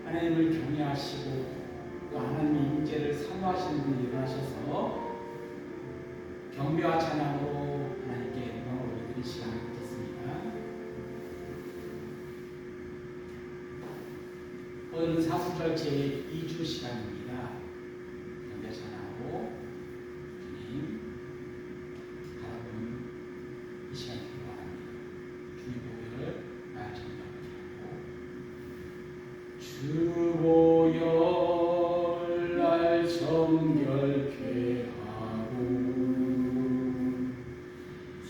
하나님을 경외하시고 또 하나님의 임재를 사모하시는 분이 일어나셔서 경배와 찬양으로 하나님께 영광을 올리는 시간을 갖겠습니다. 오늘은 사순절 제2주 시간입니다. 경배 찬양으로 주님 바라보는 이 시간이 되길 바랍니다. 주님 보혈을 날 정결케 하고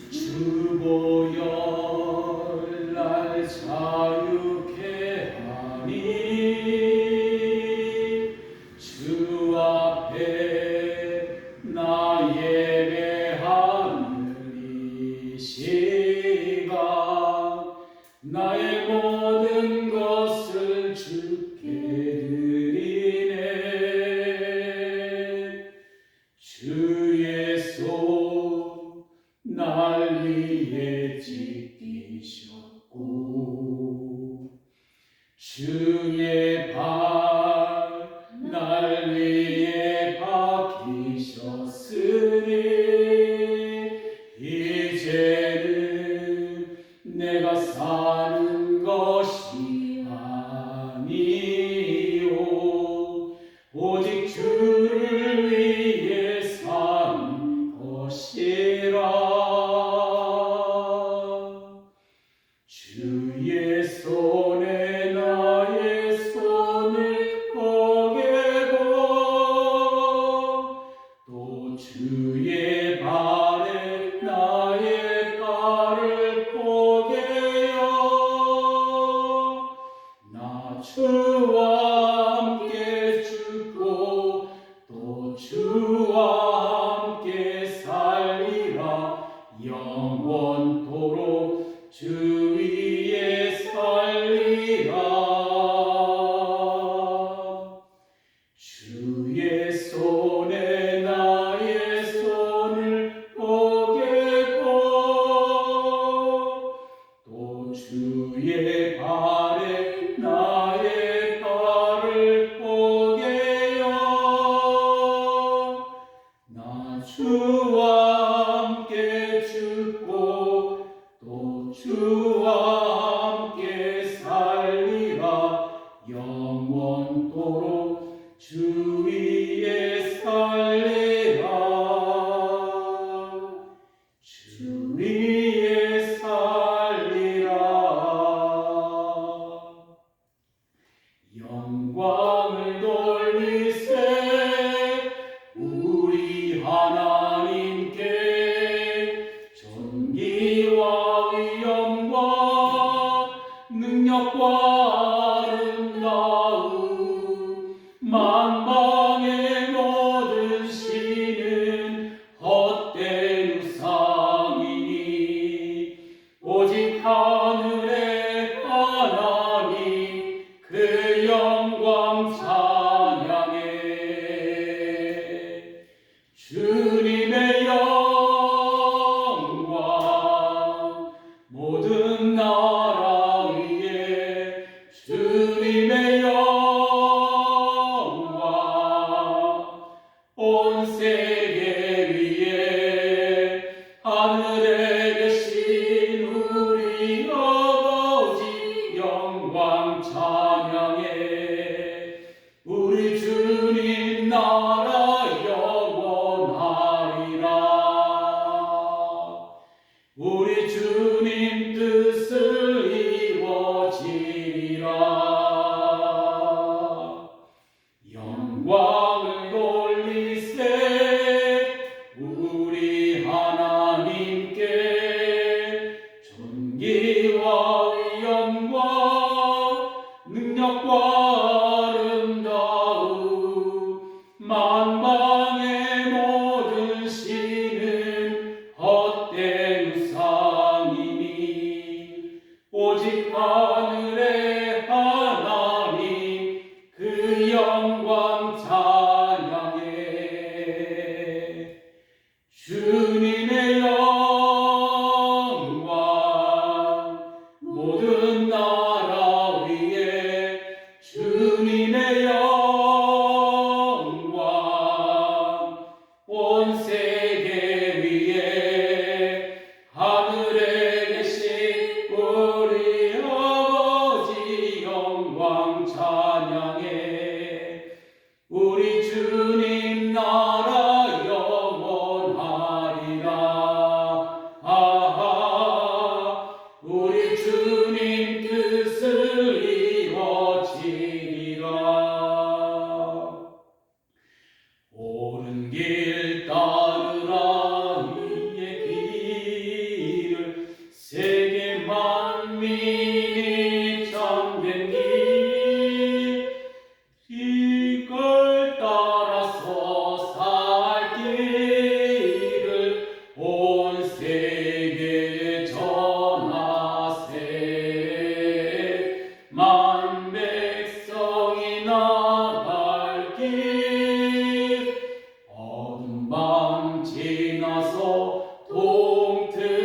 주 보혈 날 정결케 하고 주 보혈 날 자유케 하니 주 앞에 나 예배하는 이 시간 나의 모든 것을 주께 드리네. 주의 손 날 위에 지키셨고 주의 발 날 위에 박히셨으니 이제는 내가 사는 것이 아니요 오직 주를 위해 사는 것이라. 주의 손에 나의 손을 포개고 또 주의 발에 나의 발을 포개어 나 주와 함께 죽고 또 주와 함께 살리라. 영원토록 주 위에 살리라. 주의 손에 나의 손을 포개고 또 주의 발에 나의 발을 포개어 나 주와 함께 죽고 또 주와 함께 살리라. 영원토록 주 위에 살리라. 주 위에 살리라. 영광을 돌리세 우리 하나님께 존귀와 위엄과 능력과 아름다움 만방의 모든 신은 헛된 우상이니 오직 하늘의 하나님 그 영광 찬양해. 주님의 영광 모든 나라 위에 주님의 영광 온 세계 위에 하늘에 계신 우리 아버지 영광 찬양해. 우리 주님 나라 영원하리라. 우리 주님 뜻을 이루어지리라. 영광을 돌리세 우리 하나님께 존귀와 위엄과 능력과 아름다움 만방의 모든 신은 헛된 우상이니 오직 하늘의 하나님 그 영광 찬양해. 주님의 영광 모든 나라 위에 주 주님의 영광 온 세계 위에 하늘에 계신 우리 아버지 영광 찬양해. 우리 주님 나라 영원하리라. 아하, 우리 주님 뜻을 이루어지리라. 옳은 길 따르라. 이의 길을 세계 만민이 참된 길, 이걸 따라서 살 길을 온 세계에 전하세. 만 백성이 나갈 길, 어둠 밤 지나서 동튼다.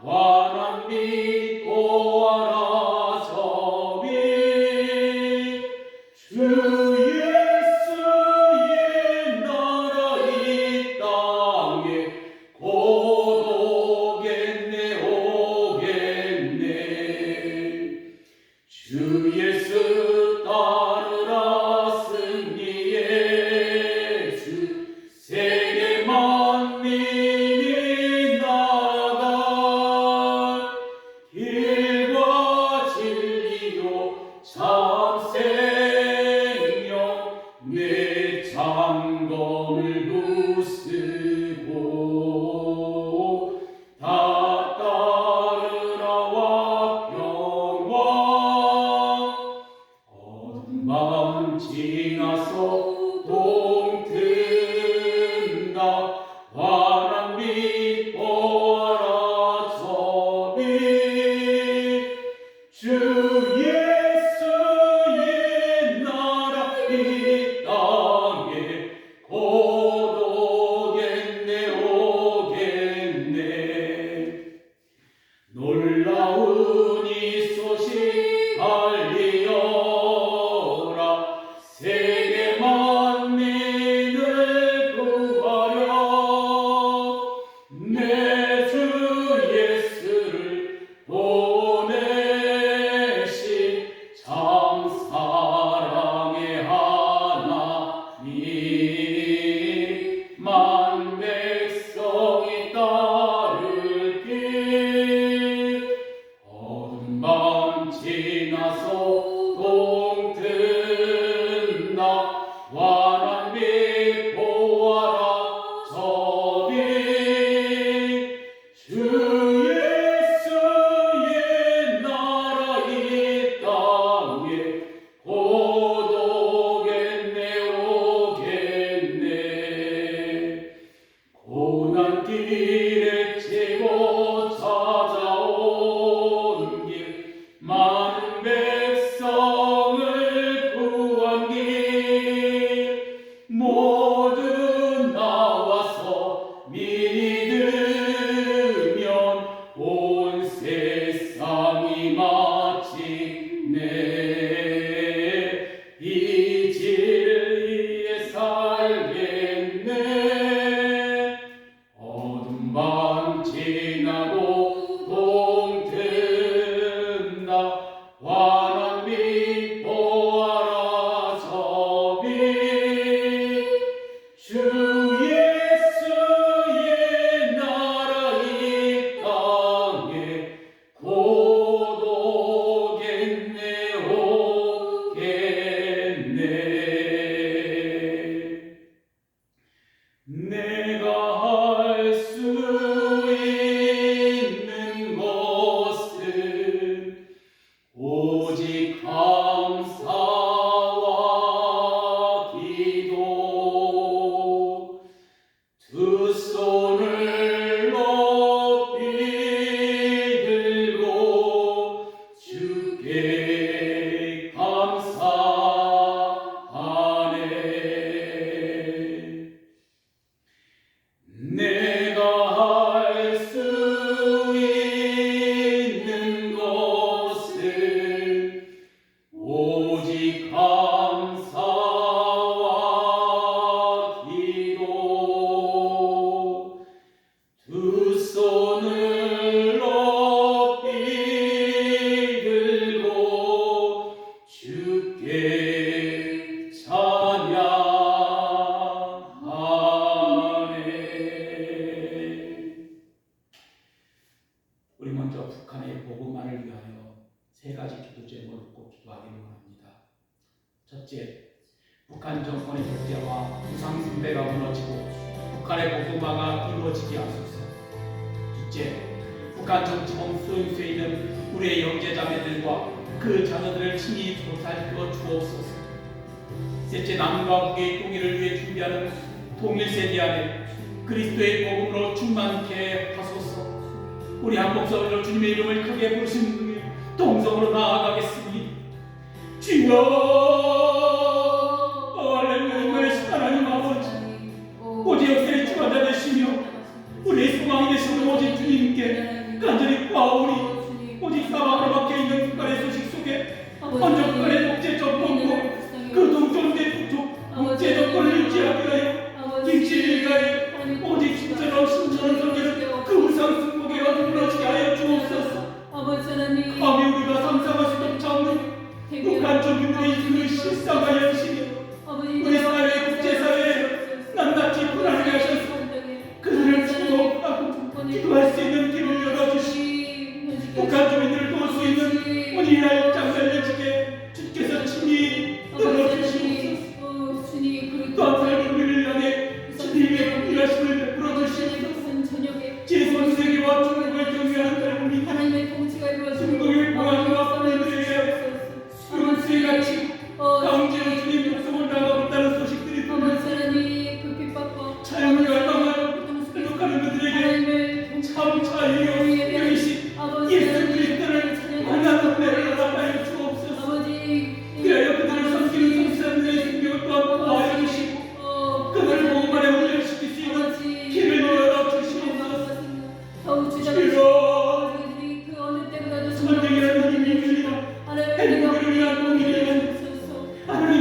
환한 빛 보아라 저 빛. 주 예수의 나라 이 땅에 곧 오겠네 오겠네. 주 예수 따르라 승리의 주. 세계 만민이 나갈 길과 진리요 참 생명. 내 장검을 부수고 다 따르라 왕평왕. 어둠 밤 지나서 동튼다. 환한 빛 보아라 저 빛. 주 예수의 나라 이 땅에 곧 오겠네 오겠네. 놀라운 이 소식 알리어라. 세계 만 주께 찬양하네. 우리 먼저 북한의 복음만을 위하여 세 가지 기도 제목을 꼭 기도하기를 원합니다. 첫째, 북한 정권의 독재와 우상 숭배가 무너지고 북한의 복음화가 이루어지게 하소서. 둘째, 북한 정치범 수용소에 있는 우리의 형제자매들과 그 자녀들을 친히 보살펴 주옵소서. 셋째, 남과 북의 통일을 위해 준비하는 통일세대 안에 그리스도의 복음으로 충만케 하소서. 우리 한복서울로 주님의 이름을 크게 부르신 분이 동성으로 나아가겠습니다. 주여, 할렐루야. 하나님 아버지, 오직 역사의 주관자 되시며 우리의 소망이 되시는 오직 주님께 간절히 구하오니, 오직 사방으로 박혀있는 북한의 소식 속에 헌정권의 독재 정권과 그 동정대 독재 정권을 유지하기 위하여 김치를 위하여 오직 신처럼 신처럼 섬기는 그 우상 숭배가 무너지게 하여 주옵소서. 감히 우리가 상상할 수 없는 북한 주민들의 그 실상과 현실이 우리 사회, 국제사회에 낱낱이 불안하게 하셔서 그들을 축복하고 기도할 수 있는 길을 열어주시, 북한 주민들을 도울 수 있는 우리나라의 장관님께 주께서 친히 들어주시옵소서. 또한 우리를 향해 주님의 일하심을 베풀어 주시옵소서. 제3세계와 중국을 경계하는 젊은이, 중국의 공항과 사람들에게 수용수에같이 강제로 주님 백성을 나가고 있다는 소식들이 들려 자연을 열망하여 행복하는 그들에게 참 자유요 영이신 예수 그리스도를 만나는 은혜를 허락하여 주옵소서. 그리하여 그들을 섬기는 성실한들의 생명을 또한 보호하여 주시고 그들을 복음 안에 훈련시킬 수 있는 길을 열어주시옵소서. 주여, 선정이라는 힘이 밀리나 행복을 위한 공의를 위한 하나님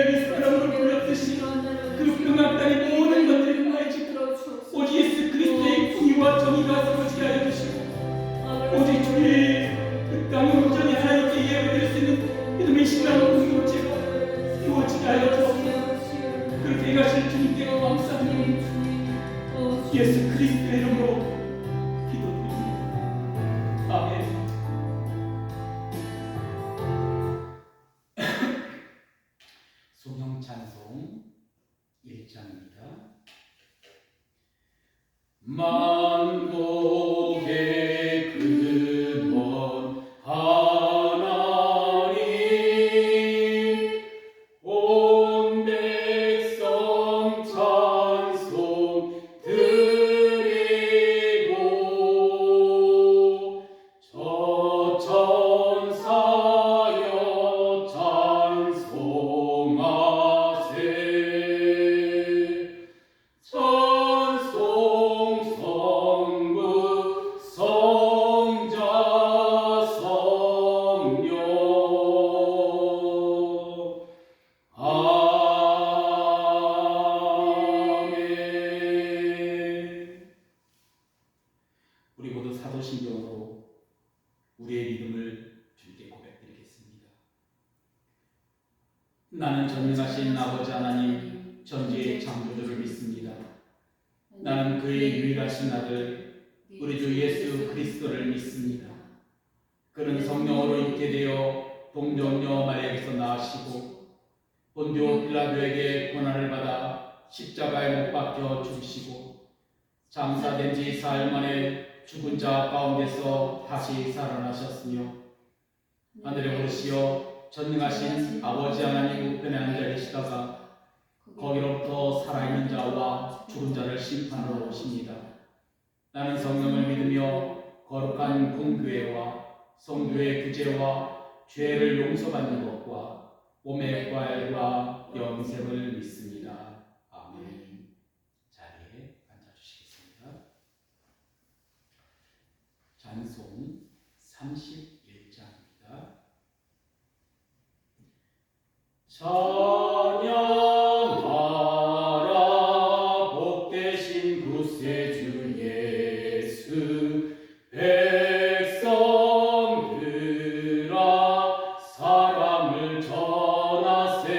이스라엘을 사랑으로 불렀듯이 그 평안 땅의 모든 것들이 무너지고 오직 예수 그리스도의 공의와 정의가 세워지게 하여 주시고 오직 주의 그 땅을 온전히 하나님께 예배드릴 수 있는 믿음의 신앙 공동체가 세워지게 하여 주옵소서. 그렇게 가실 주님께 감사드립니다. 예수 그리스도의 이름으로 기도드립니다. 아멘. 송영 찬송 1장입니다. 만국의 근원 하나님 온 백성 찬송 드리고 저 천사여 찬송하세 찬송 성부 성자 성령 아멘. 우리 모두 사도신경으로 우리의 믿음을 주께 고백드리겠습니다. 나는 전능하신 아버지 하나님 전지의 창조주를 믿습니다. 나는 그의 유일하신 아들 우리 주 예수 그리스도를 믿습니다. 그는 성령으로 있게 되어 동정녀 마리아에게서 나으시고 본디오 빌라도에게 고난을 받아 십자가에 못 박혀 죽으시고 장사된 지 사흘 만에 죽은 자 가운데서 다시 살아나셨으며 하늘에 오르시어 전능하신 아버지 하나님 우편에 앉아 계시다가 거기로부터 살아있는 자와 죽은 자를 심판하러 오십니다. 나는 성령을 믿으며 거룩한 공교회와 성도의 구제와 죄를 용서받는 것과 몸의 부활과 영생을 믿습니다. 아멘. 자리에 앉아주시겠습니다. 찬송 31장입니다. 찬양하라 복되신 구세주 예수 백성들아 사랑을 전하세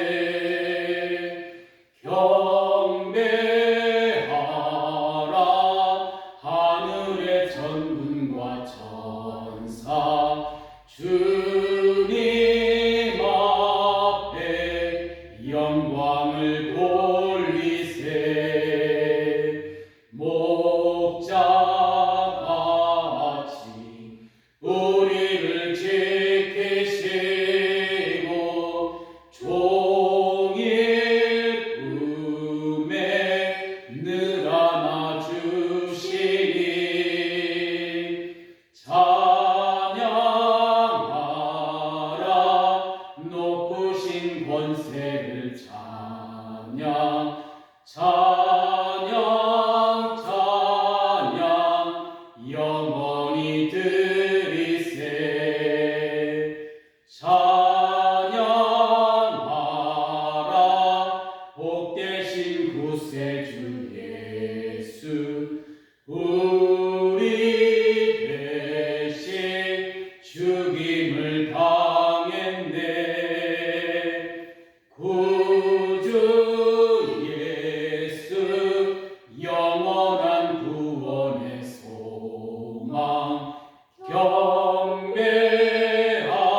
경배하라 하늘의 천군과 천사 주님 앞에 영광을 돌리세 목자같이 우리를 지키시고 종일 품에 늘 안아주시니 찬양하라 높으신 권세를 찬양 찬양 찬양 영원히 드리세 찬양하라 복되신 구세주 예수 우리 대신 죽임을 당했네 구주 예수 영원한 구원의 소망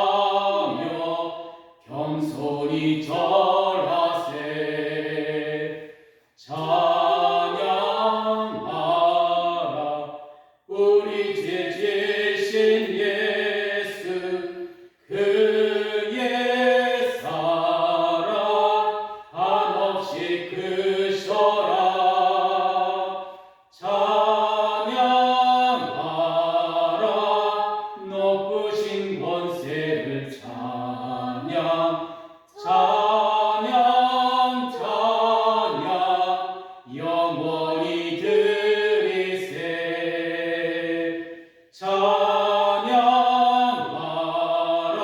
경배하며 겸손히 절하세 찬양하라 우리 죄 지신 예수 그의 사랑 한없이 크셔라 찬양하라 높으신 권세를 찬양 찬양 찬양 영원히 드리세 찬양하라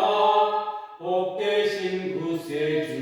복되신 구세주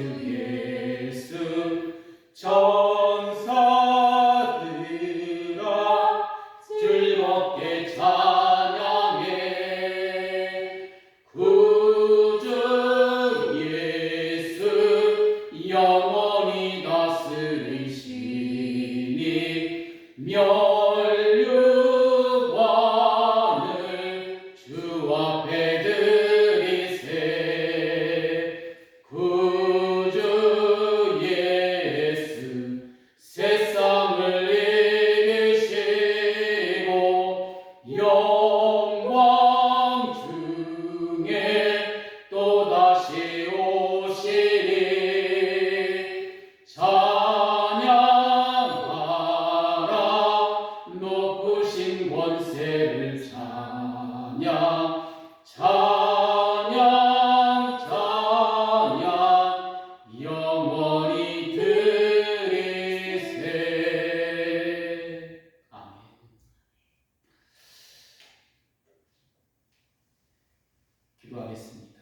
기도하겠습니다.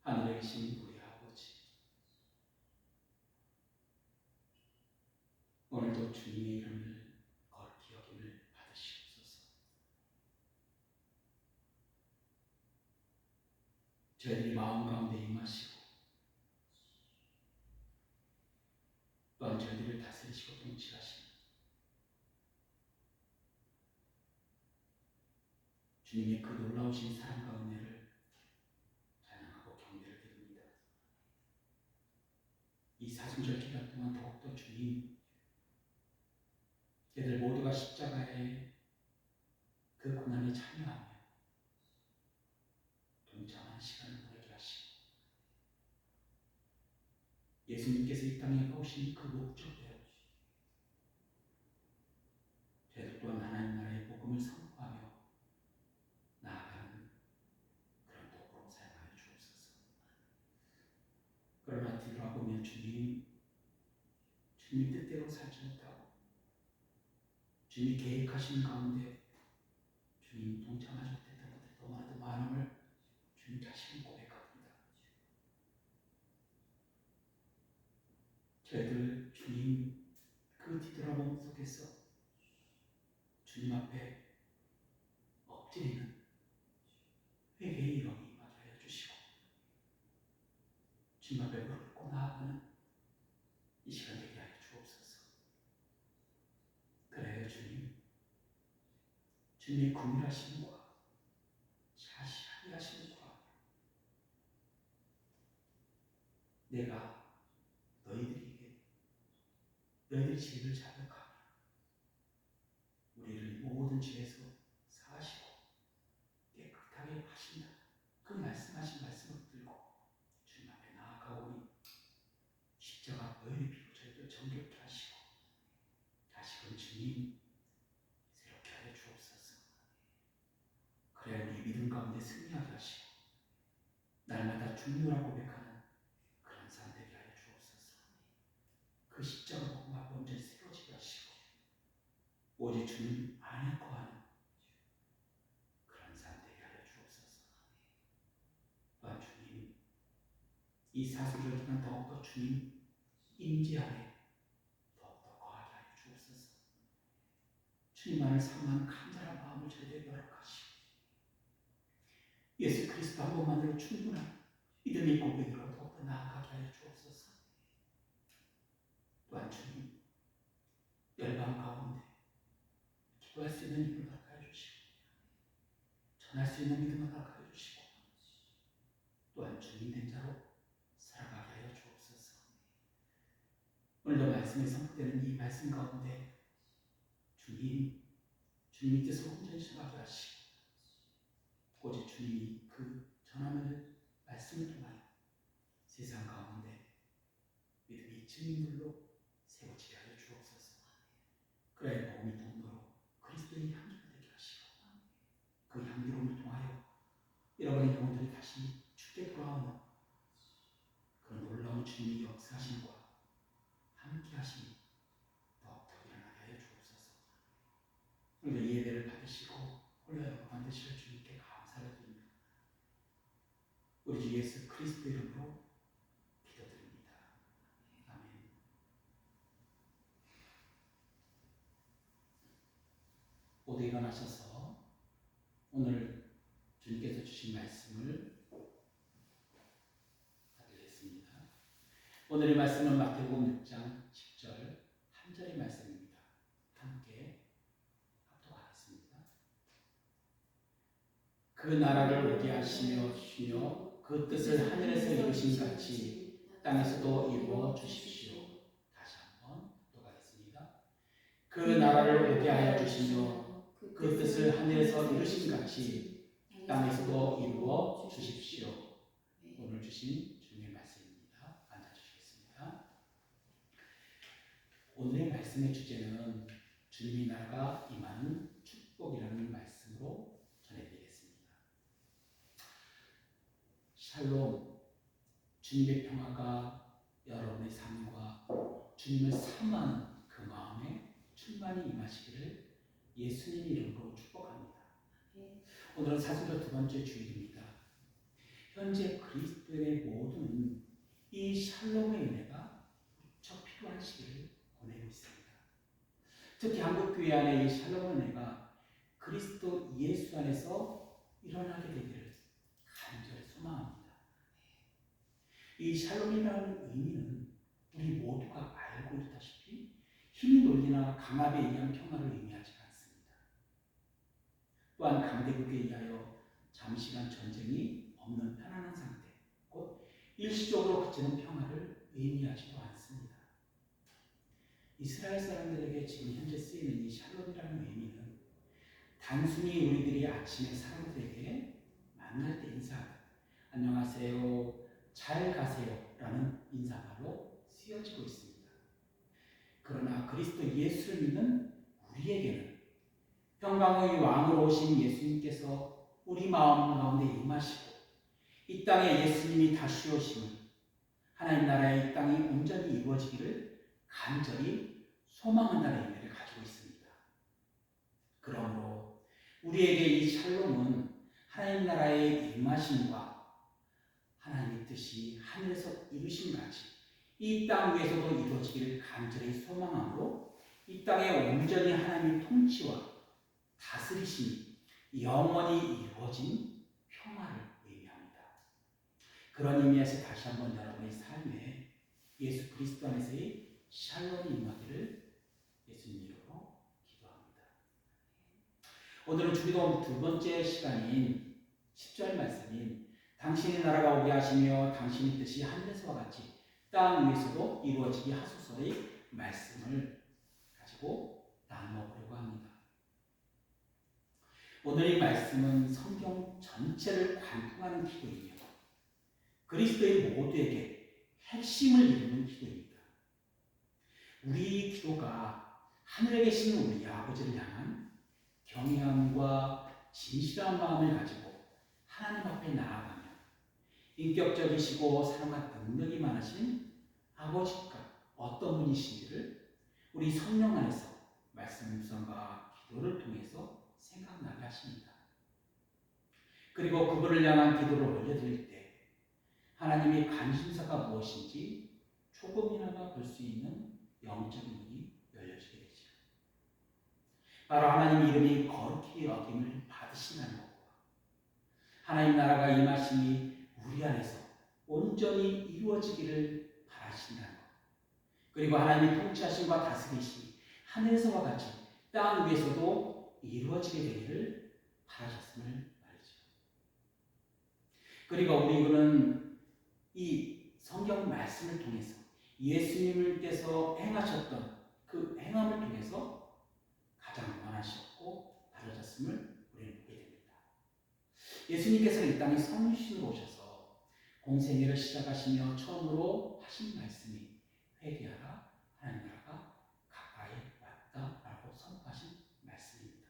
하늘에 계신 우리 아버지, 오늘도 주님의 이름을 거룩히 여김을 받으시옵소서. 저희들이 마음 가운데 임하시고 또한 저희들을 다스리시고 통치하시는 주님의 그 놀라우신 사랑과 은혜를 찬양하고 경배를 드립니다. 이 사순절 기간 동안 더욱더 주님, 저희들 모두가 십자가의 그 고난에 참여하며 동참하는 시간을 보내게 하시고 예수님께서 이 땅에 오신 그 목적대로 저희들 또한 하나님 나라의 복음을 선포하며 나아가는 그런 도구로 사용하여 주옵소서. 그러나 뒤돌아보면 주님 뜻대로 살지 못하고 주님이 계획하신 가운데 주님 동참하지 못했던 것들 너무나도 많음을 주님 자신은 고백합니다. 저희들 주님 그 뒤돌아봄 속에서 주님 앞에 엎드리는 회개의 영이 임하게 하여 주시고 주님 앞에 무릎 꿇고 나아가는 이 시간 되게 하여 주옵소서. 그래요 주님의 긍휼하심과 자세히 하심과 내가 너희들이 죄를 자백하며 우리를 모든 죄에서 사하시고 깨끗하게 하신다. 그 말씀하신 말씀을 들고 주님 앞에 나아가오니 십자가 보혈의 피로 저희를 정결케 하시고 다시금 주님 새롭게 하여 주옵소서. 그래야 우리 믿음 가운데 승리하게 하시고 날마다 중요라고 고백하는 그런 삶 되게 하여 주옵소서. 그 십자가 복음 앞에 온전히 세워지게 하시고 오직 주님 안에 거하는 그런 삶 되게 하여 주옵소서. 또한 주님 이 사순절 기간 더욱더 주님 임재 안에 더욱더 거하게 하여 주옵소서. 주님만을 사모하는 간절한 마음을 저희에게 허락하시고 예수 그리스도 한 분만으로 충분한 믿음의 고백으로 더욱더 나아가게 하여 주옵소서. 또한 주님 열방 가운데 기도할 수 있는 힘을 허락하여 주시고 전할 수 있는 믿음을 허락하여 주시고 또한 주님 된 자로 살아가게 하여 주옵소서. 오늘도 말씀에 선포되는 이 말씀 가운데 주님이 뜻을 온전히 전하게 하시고 오직 주님이 그 전하는 말씀을 통하여 세상 가운데 믿음의 증인들로 세워지게 하여 주옵소서. 그래야 복음의 통로로 그리스도의 향기가 되게 하시고 그 향기로움을 통하여 잃어버린 영혼들이 다시 주께 돌아오는 그런 놀라운 주님의 역사하심과 함께 하심이 더욱더 일어나게 하여 주옵소서. 오늘 이 예배를 받으시고 홀로 영광 되실 주님께 감사를 드립니다. 우리 주 예수 그리스도 이름으로 기도드립니다. 아멘. 모두 일어나셔서 오늘 주님께서 주신 말씀을 받으겠습니다. 오늘의 말씀은 마태복음 6장 10절 한 절의 말씀입니다. 함께 합독하겠습니다. 그 나라를 오게 하시며 주시며 그 뜻을 하늘에서 이루신 같이 땅에서도 이루어 주십시오. 다시 한번 합독하겠습니다. 그 나라를 오게 하여 주시며 그 뜻을 하늘에서 이루신 같이 땅에서도 이루어 주십시오. 오늘 주신 주님의 말씀입니다. 앉아주시겠습니다. 오늘의 말씀의 주제는 주님의 나라가 임하는 축복이라는 말씀으로 전해드리겠습니다. 샬롬, 주님의 평화가 여러분의 삶과 주님을 사모하는 그 마음에 충만히 임하시기를 예수님 이름으로 축복합니다. 오늘은 사순절 두 번째 주일입니다. 현재 그리스도의 모든 이 샬롬의 은혜가 무척 필요한 시기를 보내고 있습니다. 특히 한국교회 안에 이 샬롬 은혜가 그리스도 예수 안에서 일어나게 되기를 간절히 소망합니다. 이 샬롬이라는 의미는 우리 모두가 알고 있다시피 힘이 놀리나 강압에 의한 평화를 의미하지 않습니다. 또한 강대국에 의하여 잠시간 전쟁이 없는 편안한 상태, 곧 일시적으로 그치는 평화를 의미하지도 않습니다. 이스라엘 사람들에게 지금 현재 쓰이는 이 샬롬이라는 의미는 단순히 우리들이 아침에 사람들에게 만날 때 인사하는 안녕하세요, 잘 가세요 라는 인사말로 쓰여지고 있습니다. 그러나 그리스도 예수를 믿는 우리에게는 평강의 왕으로 오신 예수님께서 우리 마음 가운데 임하시고 이 땅에 예수님이 다시 오심은 하나님 나라의 이 땅이 온전히 이루어지기를 간절히 소망한다는 의미를 가지고 있습니다. 그러므로 우리에게 이 샬롬은 하나님 나라의 임하심과 하나님의 뜻이 하늘에서 이루신 같이 이 땅 위에서도 이루어지기를 간절히 소망함으로 이 땅에 온전히 하나님의 통치와 다스리심이 영원히 이루어진 평화를 의미합니다. 그런 의미에서 다시 한번 여러분의 삶에 예수 그리스도 안에서의 샬롬이 임하기를 예수님 이름으로 기도합니다. 오늘은 주기도 두 번째 시간인 10절 말씀인 당신의 나라가 오게 하시며 당신의 뜻이 하늘에서와 같이 땅 위에서도 이루어지게 하소서의 말씀을 가지고 나눠보려고 합니다. 오늘 이 말씀은 성경 전체를 관통하는 기도이며 그리스도의 모두에게 핵심을 이루는 기도입니다. 우리 기도가 하늘에 계신 우리 아버지를 향한 경외함과 진실한 마음을 가지고 하나님 앞에 나아가며 인격적이시고 사랑과 능력이 많으신 아버지가 어떤 분이신지를 우리 성령 안에서 말씀 묵상과 기도를 통해서 생각나게 하십니다. 그리고 그분을 향한 기도를 올려드릴 때 하나님의 관심사가 무엇인지 조금이나마 볼 수 있는 영적인 눈이 열려지게 되죠. 바로 하나님 이름이 거룩히 여김을 받으신다는 것과 하나님 나라가 임하심이 우리 안에서 온전히 이루어지기를 바라신다는 것, 그리고 하나님의 통치하심과 다스리심이 하늘에서와 같이 땅 위에서도 이루어지게 되기를 바라셨음을 말이죠. 그리고 우리는 이 성경 말씀을 통해서 예수님께서 행하셨던 그 행함을 통해서 가장 원하셨고 바라셨음을 우리는 보게 됩니다. 예수님께서는 이 땅에 성신으로 오셔서 공생애를 시작하시며 처음으로 하신 말씀이 회개하라, 하나님 나라가 가까이 왔다라고 선포하신 말씀입니다.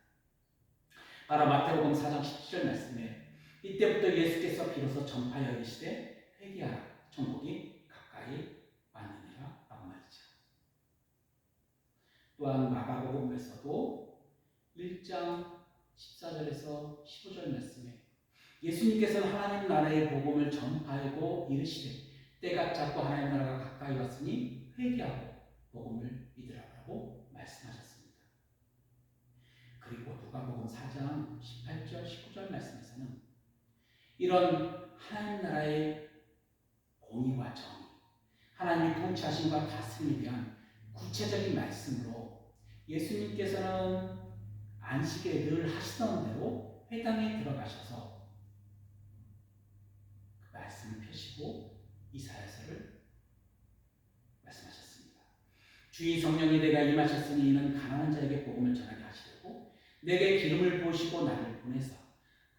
바로 마태복음 4장 17절 말씀에 이때부터 예수께서 비로소 전파하여 이르시되 회개하라, 천국이 가까이 왔느니라 라고 말이죠. 또한 마가복음에서도 1장 14절에서 15절 말씀에 예수님께서는 하나님 나라의 복음을 전파하고 이르시되 때가 찼고 하나님 나라가 가까이 왔으니 회개하고 복음을 믿으라고 말씀하셨습니다. 그리고 누가복음 4장 18절 19절 말씀에서는 이런 하나님 나라의 공의와 정의, 하나님의 통치하심과 다스림에 대한 구체적인 말씀으로 예수님께서는 안식에 늘 하시던 대로 회당에 들어가셔서 그 말씀을 펴시고 이사야서를 말씀하셨습니다. 주의 성령이 내가 임하셨으니 이는 가난한 자에게 복음을 전하게 하시려고 내게 기름을 부으시고 나를 보내사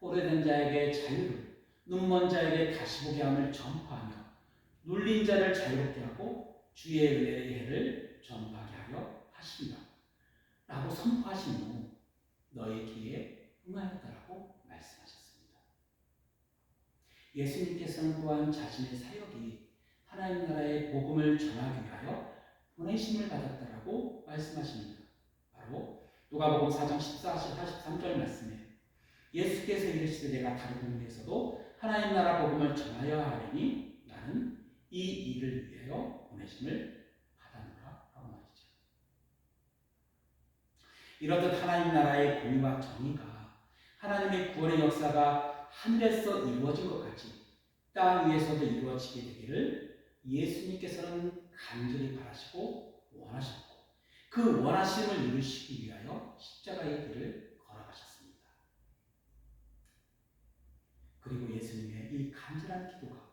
포로된 자에게 자유를, 눈먼 자에게 다시 보게 함을 전파하며 눌린 자를 자유롭게 하고 주의 은혜의 해를 전파하게 하려 하시리라 라고 선포하신 후 너의 기회에 응하였다라고 말씀하셨습니다. 예수님께서는 또한 자신의 사역이 하나님 나라의 복음을 전하기 위하여 보내심을 받았다라고 말씀하십니다. 바로 누가복음 4장 14, 43절 말씀에 예수께서 이르시되 내가 다른 동네에서도 하나님 나라 복음을 전하여 하려니 나는 이 일을 위하여 보내심을 받았노라 라고 말이죠. 이렇듯 하나님 나라의 공의와 정의가 하나님의 구원의 역사가 하늘에서 이루어진 것 같이 땅 위에서도 이루어지게 되기를 예수님께서는 간절히 바라시고 원하셨고 그 원하심을 이루시기 위하여 십자가의 길을 걸어가셨습니다. 그리고 예수님의 이 간절한 기도가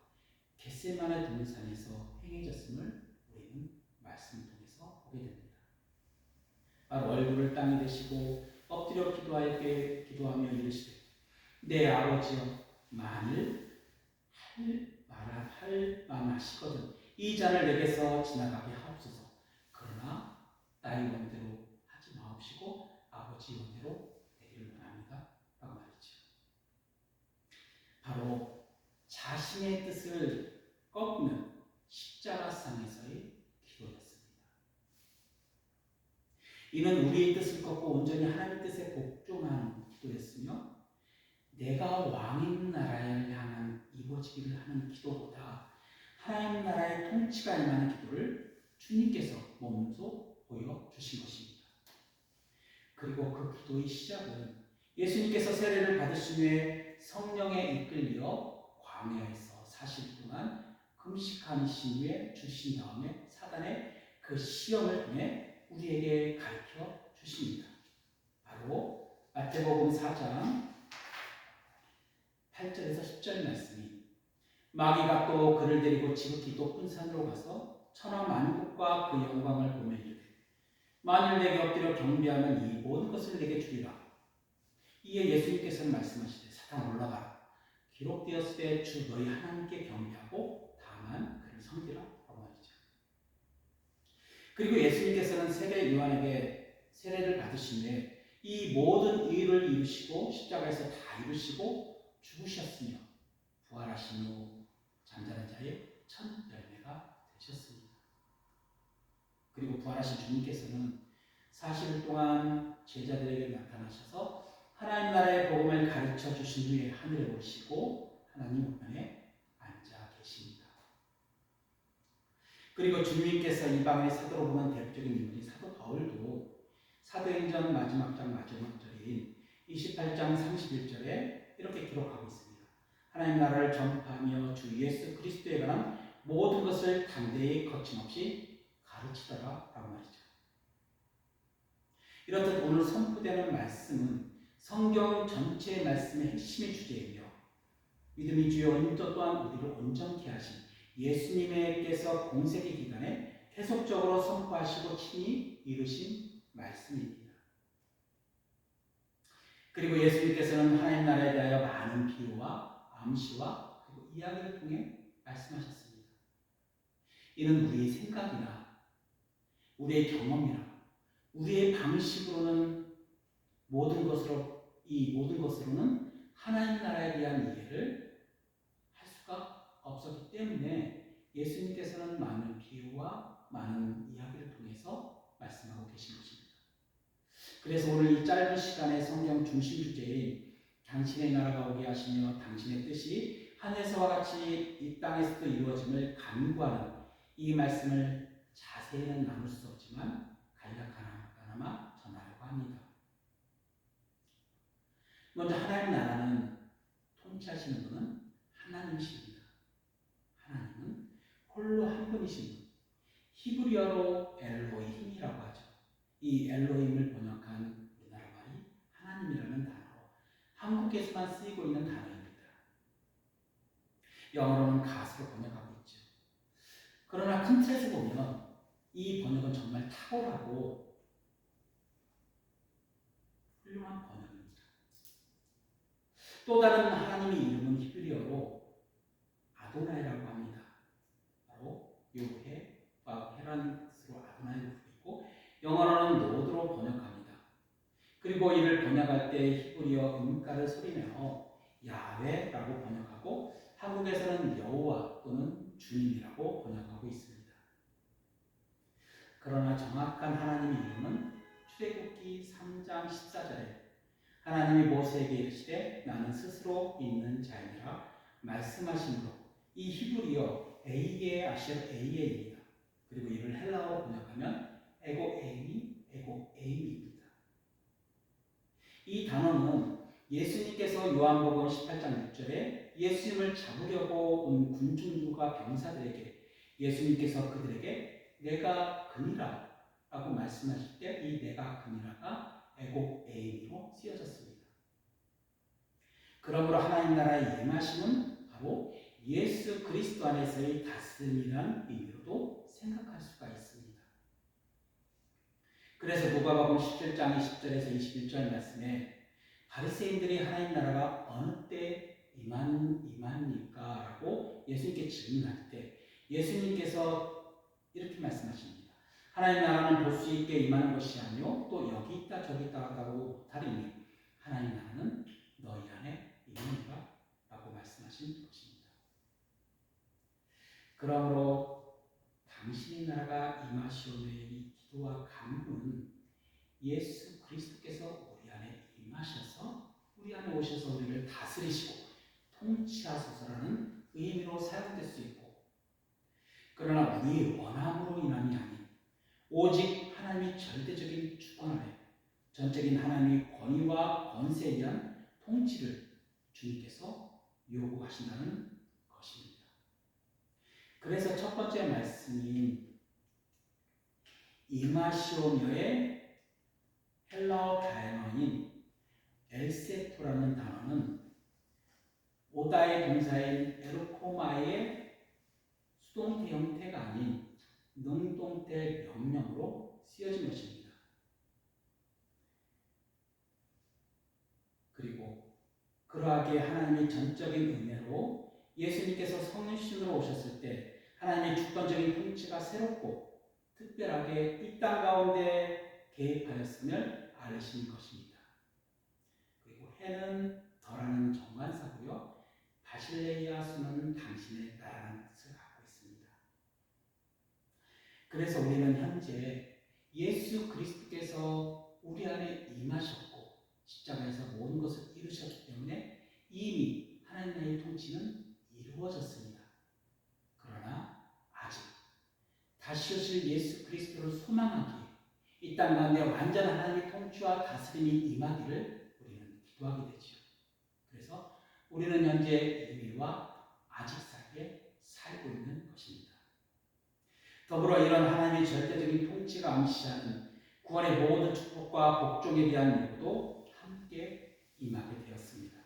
겟세마네 동산에서 행해졌음을 우리는 말씀을 통해서 보게 됩니다. 바로 얼굴을 땅에 대시고 엎드려 기도하며 이르시되 내 아버지여 만일 할 만하시거든 이 잔을 내게서 지나가게 하옵소서. 그러나 나의 원대로 하지 마옵시고 아버지 원대로 되기를 원합니다 라고 말이죠. 바로 자신의 뜻을 꺾는 십자가상에서의 기도였습니다. 이는 우리의 뜻을 꺾고 온전히 하나님의 뜻에 복종하는 기도였으며 내가 왕인 나라를 향한 이루어지기를 하는 기도보다 하나님 나라의 통치가 임하는 기도를 주님께서 몸소 보여주신 것입니다. 그리고 그 기도의 시작은 예수님께서 세례를 받으신 후에 성령에 이끌려 광야에서 40일 동안 금식하신 후에 주신 다음에 사단의 그 시험을 통해 우리에게 가르쳐 주십니다. 바로 마태복음 4장 8절에서 10절 말씀이 마귀가 또 그를 데리고 지극히 높은 산으로 가서 천하 만국과 그 영광을 보며 이르되 만일 내게 엎드려 경배하면 이 모든 것을 내게 주리라. 이에 예수님께서는 말씀하시되 사탄 올라가라. 기록되었으되 주 너희 하나님께 경배하고 다만 그를 섬기라 라고 말이죠. 그리고 예수님께서는 세례 요한에게 세례를 받으신 후에 이 모든 의를 이루시고 십자가에서 다 이루시고 죽으셨으며 부활하신 후 잠자는 자의 첫 열매가 되셨습니다. 그리고 부활하신 주님께서는 40일 동안 제자들에게 나타나셔서 하나님 나라의 복음을 가르쳐 주신 후에 하늘에 오르시고 하나님 우편에 앉아 계십니다. 그리고 주님께서 이방의 사도로 보는 대표적인 인물이 사도 바울도 사도행전 마지막 장 마지막 절인 28장 31절에 이렇게 기록하고 있습니다. 하나님 나라를 전파하며 주 예수 그리스도에 관한 모든 것을 담대히 거침없이 가르치더라 라고 말이죠. 이렇듯 오늘 선포되는 말씀은 성경 전체의 말씀의 핵심의 주제이며 믿음의 주요 원조 또한 우리를 온전케 하신 예수님께서 공생의 기간에 계속적으로 선포하시고 친히 이루신 말씀입니다. 그리고 예수님께서는 하나님 나라에 대하여 많은 비유와 암시와 그리고 이야기를 통해 말씀하셨습니다. 이는 우리의 생각이나 우리의 경험이나 우리의 방식으로는 이 모든 것으로는 하나님 나라에 대한 이해를 할 수가 없었기 때문에 예수님께서는 많은 비유와 많은 이야기를 통해서 말씀하고 계신 것입니다. 그래서 오늘 이 짧은 시간에 성경 중심 주제인 당신의 나라가 오게 하시며 당신의 뜻이 하늘에서와 같이 이 땅에서도 이루어짐을 간구하는 이 말씀을 자세히는 나눌 수 없지만 간략하나마 전하려고 합니다. 먼저 하나님 나라는 통치하시는 분은 하나님이십니다. 하나님은 홀로 한 분이신 분. 히브리어로 엘로힘이라고 하죠. 이 엘로힘을 번역한 우리나라 말이 하나님이라는 단어로 한국에서만 쓰이고 있는 단어입니다. 영어로는 갓으로 번역하고 있죠. 그러나 큰 틀에서 보면 이 번역은 정말 탁월하고 훌륭한 번역입니다. 또 다른 하나님의 이름은 히브리어로 아도나이라고 합니다. 바로 헤라는 뜻으로 아도나이를 부르고 영어로는 노드로 번역합니다. 그리고 이를 번역할 때 히브리어 음가를 소리내어 야훼라고 번역하고 한국에서는 여호와 또는 주님이라고 번역하고 있습니다. 그러나 정확한 하나님의 이름은 출애굽기 3장 14절에 하나님이 모세에게 이르시되 나는 스스로 있는 자이니라 말씀하심으로 이 히브리어 에이에 아시어 에이에입니다. 그리고 이를 헬라어로 번역하면 에고에임입니다. 이 단어는 예수님께서 요한복음 18장 6절에 예수님을 잡으려고 온 군중과 병사들에게 예수님께서 그들에게 내가 그니라 라고 말씀하실 때 이 내가 그니라가 에고에임으로 쓰여졌습니다. 그러므로 하나님 나라의 임하심은 바로 예수 그리스도 안에서의 다스림이라는 의미로도 생각할 수가 있습니다. 그래서 누가복음 17장 20절에서 21절 말씀에 바리새인들이 하나님 나라가 어느 때 임합니까? 라고 예수님께 질문할 때 예수님께서 이렇게 말씀하십니다. 하나님 나라는 볼 수 있게 임하는 것이 아니요 또 여기 있다 저기 있다 하다고 못하리니 하나님 나라는 너희 안에 임하니라 라고 말씀하신 것입니다. 그러므로 당신의 나라가 임하시오매의 이 기도와 간구는 예수 그리스도께서 우리 안에 임하셔서 우리 안에 오셔서 우리를 다스리시고 통치하소서라는 의미로 사용될 수 있고, 그러나 우리의 원함으로 인함이 아닌 오직 하나님의 절대적인 주권 아래 전적인 하나님의 권위와 권세에 의한 통치를 주님께서 요구하신다는 것입니다. 그래서 첫 번째 말씀인 임하시오며의 헬라어 단어인 엘세토라는 단어는 오다의 동사인 에르코마의 수동태 형태가 아닌 능동태 명령으로 쓰여진 것입니다. 그리고 그러하게 하나님의 전적인 은혜로 예수님께서 성신으로 오셨을 때 하나님의 주권적인 통치가 새롭고 특별하게 이 땅 가운데 개입하였음을 알리신 것입니다. 그리고 해는 덜하는 정관사고요, 바실레이아 수는 당신의 나라는 뜻을 갖고 있습니다. 그래서 우리는 현재 예수 그리스도께서 우리 안에 임하셨고 십자가에서 모든 것을 이루셨기 때문에 이미 하나님의 통치는 이루어졌습니다. 그러나 아직 다시 오실 예수 그리스도를 소망하기에 이 땅 가운데 완전한 하나님의 통치와 다스림이 임하기를 우리는 기도하게 되죠. 그래서 우리는 현재 이미와 아직 사이에 살고 있는 것입니다. 더불어 이런 하나님의 절대적인 통치가 암시하는 구원의 모든 축복과 복종에 대한 요구도 함께 임하게 되었습니다.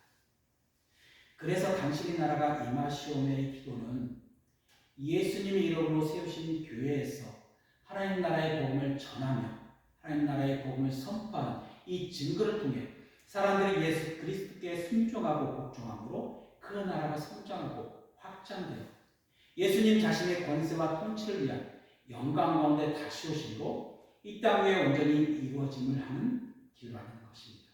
그래서 당신의 나라가 임하시오매의 기도는 예수님의 이름으로 세우신 교회에서 하나님 나라의 복음을 전하며 하나님 나라의 복음을 선포하는 이 증거를 통해 사람들이 예수 그리스도께 순종하고 복종함으로 그 나라가 성장하고 확장되어 예수님 자신의 권세와 통치를 위한 영광 가운데 다시 오심으로 이 땅 위에 온전히 이루어짐을 하는 길로하는 것입니다.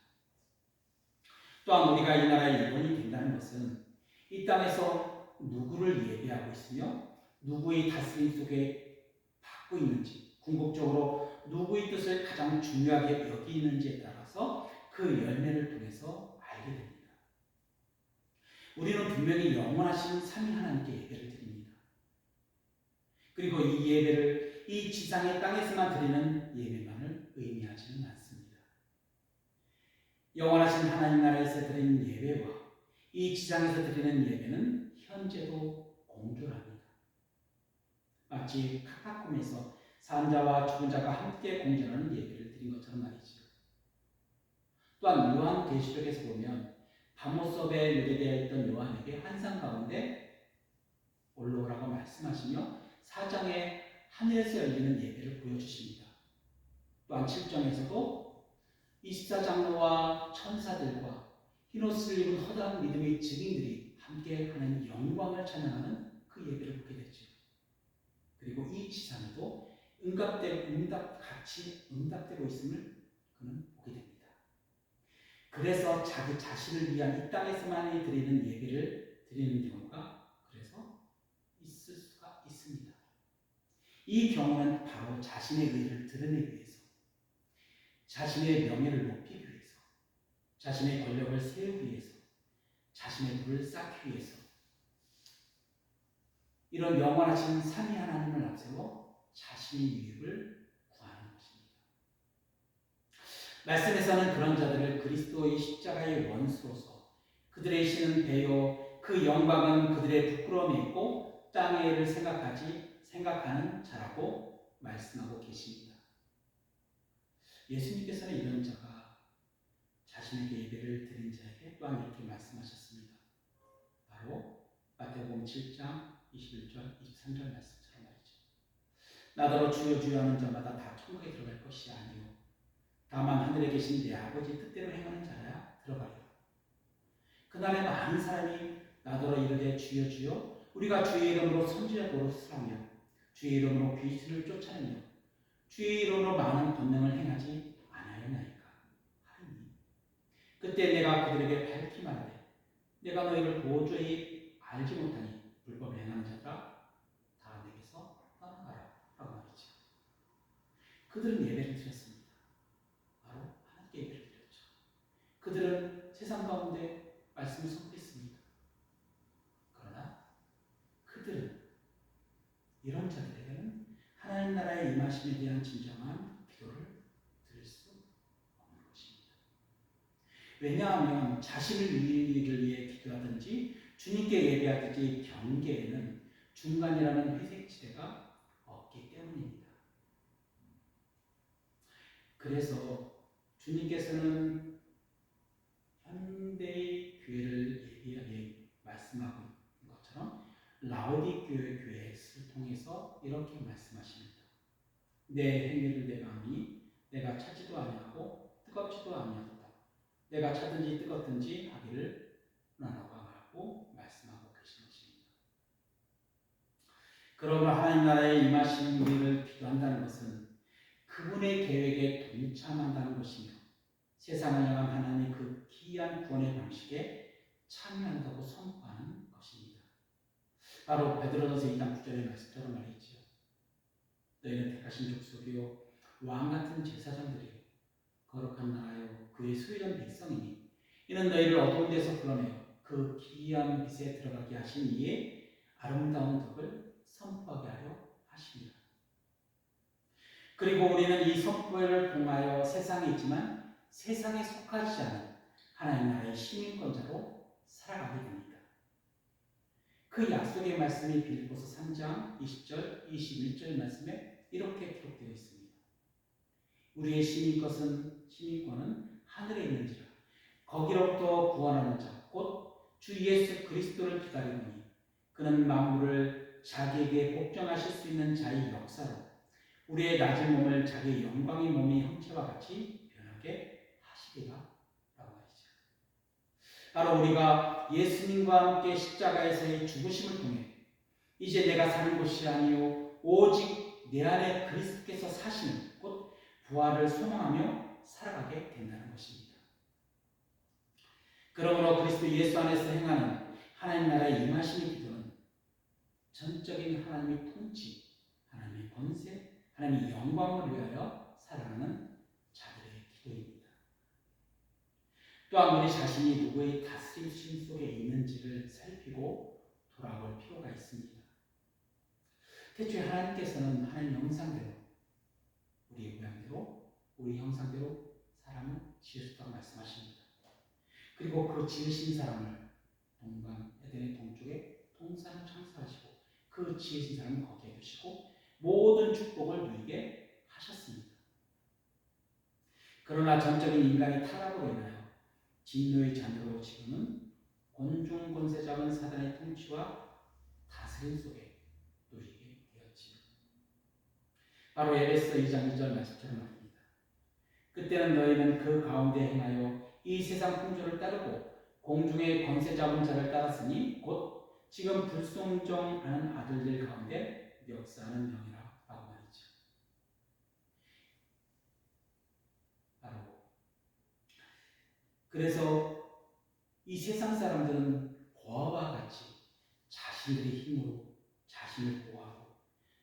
또한 우리가 이 나라의 일원이 된다는 것은 이 땅에서 누구를 예배하고 있으며 누구의 다스림 속에 받고 있는지, 궁극적으로 누구의 뜻을 가장 중요하게 여기는지에 따라서 그 열매를 통해서 알게 됩니다. 우리는 분명히 영원하신 삼위 하나님께 예배를 드립니다. 그리고 이 예배를 이 지상의 땅에서만 드리는 예배만을 의미하지는 않습니다. 영원하신 하나님 나라에서 드리는 예배와 이 지상에서 드리는 예배는 현재도 공존합니다. 마치 카타콤에서 산자와 죽은 자가 함께 공존하는 예배를 드린 것처럼 말이죠. 또한 요한계시록에서 보면 바모섭에 유배되어 있던 요한에게 환상 가운데 올라오라고 말씀하시며 4장에 하늘에서 열리는 예배를 보여주십니다. 또한 7장에서도 24장로와 천사들과 흰옷을 입은 허다한 믿음의 증인들이 함께 하는 영광을 찬양하는 그 예배를 보게 되죠. 그리고 이 지상에도 같이 응답되고 있음을 그는 보게 됩니다. 그래서 자기 자신을 위한 이 땅에서만 드리는 예배를 드리는 경우가 그래서 있을 수가 있습니다. 이 경우는 바로 자신의 의를 드러내기 위해서 자신의 명예를 높이기 위해서, 자신의 권력을 세우기 위해서, 자신의 부를 쌓기 위해서 이런 영원하신 삼위 하나님을 앞세워 자신의 유익을 구하는 것입니다. 말씀에서는 그런 자들을 그리스도의 십자가의 원수로서 그들의 신은 배요 그 영광은 그들의 부끄러움이 있고 땅의 일을 생각하는 자라고 말씀하고 계십니다. 예수님께서는 이런 자가 자신에게 예배를 드린 자에게 또한 이렇게 말씀하셨습니다. 바로 마태복음 7장 21절 23절 말씀처럼 말이죠. 나더러 주여 주여 하는 자마다 다 천국에 들어갈 것이 아니요 다만 하늘에 계신 내 아버지 뜻대로 행하는 자야 들어가리라. 그날에 많은 사람이 나더러 이르되 주여 주여 우리가 주의 이름으로 선지자 노릇을 하며 주의 이름으로 귀신을 쫓아내며 주의 이름으로 많은 권능을 행하지 아니하였나이까 하리니 그때 내가 그들에게 밝히 말하되 내가 너희를 도저히 알지 못하니 불법 행하는 자들아 다 내게서 떠나가라 라고 말이죠. 그들은 예배를 드렸습니다. 바로 하나님께 예배를 드렸죠. 그들은 세상 가운데 말씀을 선포했습니다. 그러나 그들은 이런 자들에게는 하나님 나라의 임하심에 대한 진정한 기도를 드릴 수 없는 것입니다. 왜냐하면 자신을 위해 기도하든지 주님께 예배하든지 경계에는 중간이라는 회색지대가 없기 때문입니다. 그래서 주님께서는 현대의 교회를 말씀하고 있는 것처럼 라오디게아 교회를 통해서 이렇게 말씀하십니다. 내 행위를 내가 아니 내가 찾지도 아니하고 뜨겁지도 아니하도다. 내가 찾든지 뜨겁든지 하기를 원하라고 하고 말씀하고 계신 것입니다. 그러므로 하나님 나라의 임하신 우리를 기도한다는 것은 그분의 계획에 동참한다는 것이며 세상을 향한 하나님의 그 기이한 구원의 방식에 참여한다고 선포하는 것입니다. 바로 베드로전서 2장 9절의 말씀처럼 말이죠. 너희는 택하신 족속이요 왕같은 제사장들이요 거룩한 나라요 그의 소유된 백성이니 이는 너희를 어두운 데서 불러내어 그 기이한 빛에 들어가게 하신 이의 아름다운 덕을 선포하게 하려 하십니다. 그리고 우리는 이 선포를 통하여 세상에 있지만 세상에 속하지 않은 하나님 나라의 시민권자로 살아가게 됩니다. 그 약속의 말씀이 빌립보서 3장 20절 21절 말씀에 이렇게 기록되어 있습니다. 우리의 시민권은 하늘에 있는지라 거기로부터 구원하는 자 곧 주 예수 그리스도를 기다리노니 그는 만물을 자기에게 복종하실 수 있는 자의 역사로 우리의 낮은 몸을 자기의 영광의 몸의 형체와 같이 변하게 하시리라 라고 말이죠. 바로 우리가 예수님과 함께 십자가에서의 죽으심을 통해 이제 내가 사는 것이 아니요 오직 내 안에 그리스도께서 사시는 곧 부활을 소망하며 살아가게 된다는 것입니다. 그러므로 그리스도 예수 안에서 행하는 하나님 나라의 임하심의 기도는 전적인 하나님의 통치, 하나님의 권세, 하나님의 영광을 위하여 살아가는 자들의 기도입니다. 또한 우리 자신이 누구의 다스림 속에 있는지를 살피고 돌아볼 필요가 있습니다. 태초에 하나님께서는 하나님 형상대로 우리의 모양대로 우리 형상대로 사람을 지으셨다고 말씀하십니다. 그리고 그 지으신 사람을 동방 에덴의 동쪽에 동산을 창설하시고 그 지으신 사람을 거기에 두시고 모든 축복을 누리게 하셨습니다. 그러나 전적인 인간의 타락으로 인하여 진노의 자녀로 지금은 곤중 권세 잡은 사단의 통치와 다스림 속에 누리게 되었지요. 바로 에베소 2장 2절 말씀처럼 말입니다. 그때는 너희는 그 가운데 행하여 이 세상 풍조를 따르고 공중의 권세 잡은 자를 따랐으니 곧 지금 불순종하는 아들들 가운데 역사하는 영이라 라고 말이죠. 바로 그래서 이 세상 사람들은 고아와 같이 자신들의 힘으로 자신을 보호하고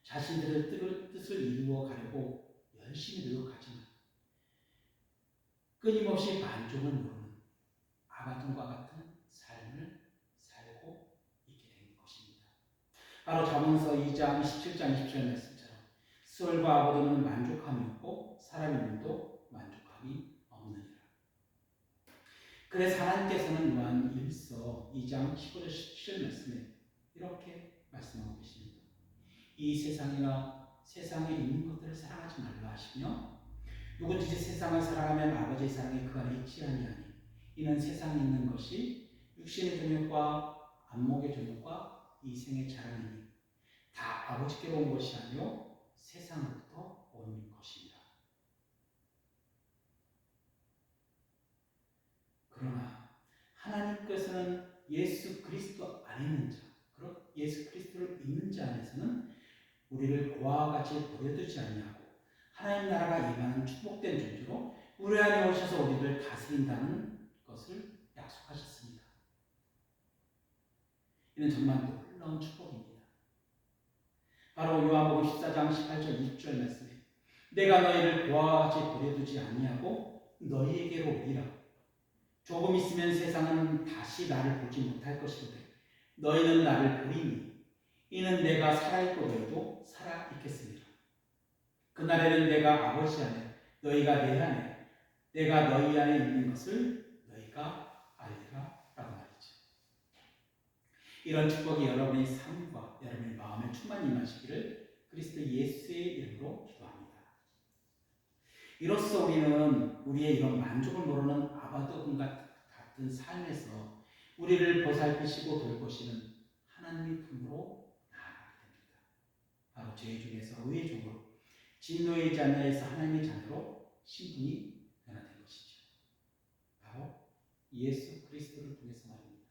자신들의 뜻을 이루어 가려고 열심히 노력하지만 끊임없이 만족을 모르는 아바돈과 같은 삶을 살고 있게 된 것입니다. 바로 잠언서 2장 17장 20절 말씀처럼 수월과 아바돈은 만족함이 없고 사람의 눈도 만족함이 없느니라. 그래서 하나님께서는 요한 1서 2장 15절 17절 말씀에 이렇게 말씀하고 계십니다. 이 세상이나 세상에 있는 것들을 사랑하지 말라 하시며 누구든지 세상을 사랑하면 아버지의 사랑이 그 안에 있지 아니하니 이는 세상에 있는 것이 육신의 정욕과 안목의 정욕과 이생의 자랑이니 다 아버지께로 온 것이 아니요 세상으로부터 온 것이니라. 그러나 하나님께서는 예수 그리스도 안에 있는 자, 예수 그리스도를 믿는 자 안에서는 우리를 고아와 같이 버려두지 아니하고 하나님 나라가 임하는 축복된 존재로 우리 안에 오셔서 우리를 다스린다는 것을 약속하셨습니다. 이는 정말 놀라운 축복입니다. 바로 요한복음 14장 18절 20절 말씀에 내가 너희를 고아와 같이 버려두지 아니하고 너희에게로 오리라. 조금 있으면 세상은 다시 나를 보지 못할 것이로되 너희는 나를 보리니 이는 내가 살아있고 너희도 살아있겠습니다. 그날에는 내가 아버지 안에 너희가 내 안에 내가 너희 안에 있는 것을 너희가 알리라 라고 말이죠. 이런 축복이 여러분의 삶과 여러분의 마음에 충만히 임하시기를 그리스도 예수의 이름으로 기도합니다. 이로써 우리는 우리의 이런 만족을 모르는 아바도금과 같은 삶에서 우리를 보살피시고 돌보시는 하나님의 품으로 나아가게 됩니다. 바로 죄 중에서 의의 종으로 진노의 자녀에서 하나님의 자녀로 신분이 변화된 것이죠. 바로 예수 그리스도를 통해서 말입니다.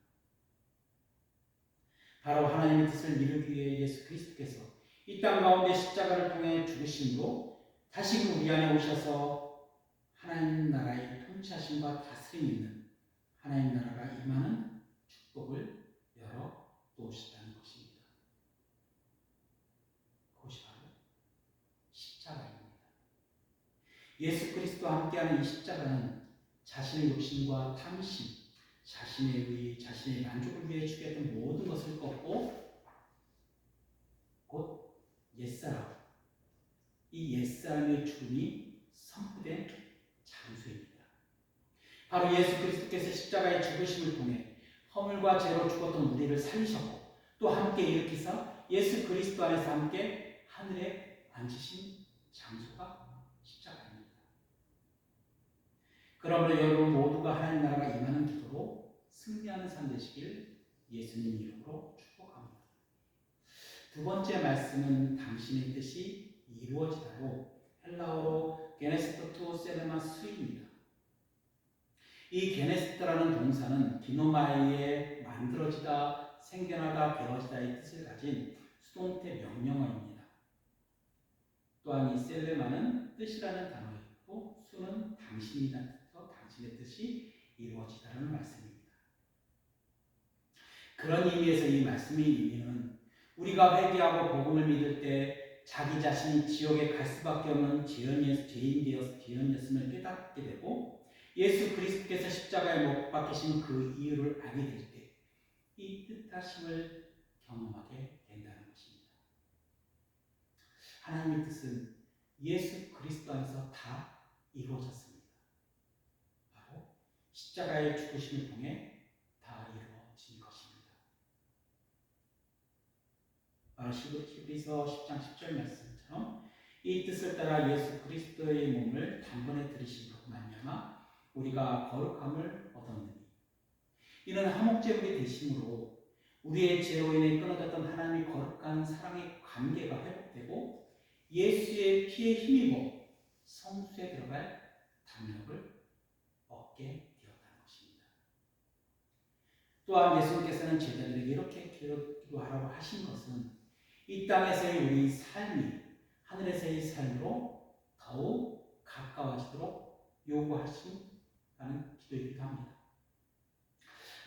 바로 하나님의 뜻을 이루기 위해 예수 그리스도께서 이 땅 가운데 십자가를 통해 죽으심으로 다시 우리 안에 오셔서 하나님 나라의 통치하심과 다스림이 있는 하나님 나라가 임하는 축복을 열어 놓으시다는 것입니다. 그것이 바로 십자가입니다. 예수 그리스도와 함께하는 이 십자가는 자신의 욕심과 탐심, 자신의 의, 자신의 만족을 위해 죽였던 모든 것을 꺾고 곧 옛사람, 이 옛사람의 죽음이 선포된 장소입니다. 바로 예수 그리스도께서 십자가의 죽으심을 통해 허물과 죄로 죽었던 우리를 살리셨고 또 함께 일으키사 예수 그리스도 안에서 함께 하늘에 앉으신 장소가 십자가입니다. 그러므로 여러분 모두가 하나님 나라가 임하는 기도로 승리하는 삶 되시길 예수님 이름으로 축복합니다. 두 번째 말씀은 당신의 뜻이 이루어지다로 헬라어로 게네스토 세르마 수입니다. 이 게네스토라는 동사는 디노마이의 만들어지다, 생겨나다, 배어지다의 뜻을 가진 수동태 명령어입니다. 또한 이 셀레마는 뜻이라는 단어가 있고 수는 당신이라는 뜻으로 당신의 뜻이 이루어지다라는 말씀입니다. 그런 의미에서 이 말씀의 의미는 우리가 회개하고 복음을 믿을 때 자기 자신이 지옥에 갈 수밖에 없는 죄인이었음을 깨닫게 되고 예수 그리스도께서 십자가에 못 박히신 그 이유를 알게 될 때 이 뜻하심을 경험하게 된다는 것입니다. 하나님의 뜻은 예수 그리스도 안에서 다 이루어졌습니다. 바로 십자가의 죽으심을 통해 다 이루어진 것입니다. 바로 히브리서 10장 10절 말씀처럼 이 뜻을 따라 예수 그리스도의 몸을 단번에 들이심으로 말미암아 우리가 거룩함을 얻었느니 이는 화목제물이 되심으로 우리의 죄로 인해 끊어졌던 하나님의 거룩한 사랑의 관계가 회복되고 예수의 피에 힘입어 성수에 들어갈 담력을 얻게 되었다는 것입니다. 또한 예수님께서는 제자들에게 이렇게 기도하라고 하신 것은 이 땅에서의 우리 삶이 하늘에서의 삶으로 더욱 가까워지도록 요구하신다는 기도이기도 합니다.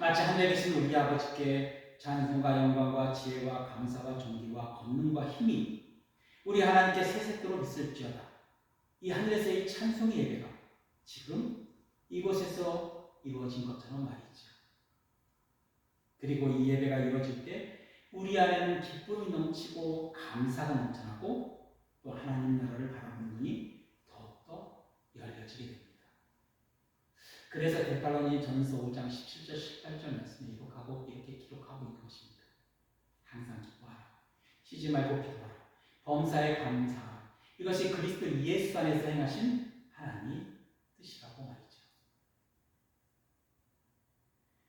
마치 하늘에 계신 우리 아버지께 찬송과 영광과 지혜와 감사와 존귀와 권능과 힘이 우리 하나님께 세세토록 있을지어다. 이 하늘에서의 찬송의 예배가 지금 이곳에서 이루어진 것처럼 말이죠. 그리고 이 예배가 이루어질 때 우리 안에는 기쁨이 넘치고 감사가 넘쳐나고 또 하나님 나라를 바라보는 눈이 더욱더 열려지게 됩니다. 그래서 데살로니 전서 5장 17절 18절 말씀에 이렇게 기록하고 있는 것입니다. 항상 기뻐하라. 쉬지 말고 기도하라. 범사에 감사하라. 이것이 그리스도 예수 안에서 행하신 하나님의 뜻이라고 말이죠.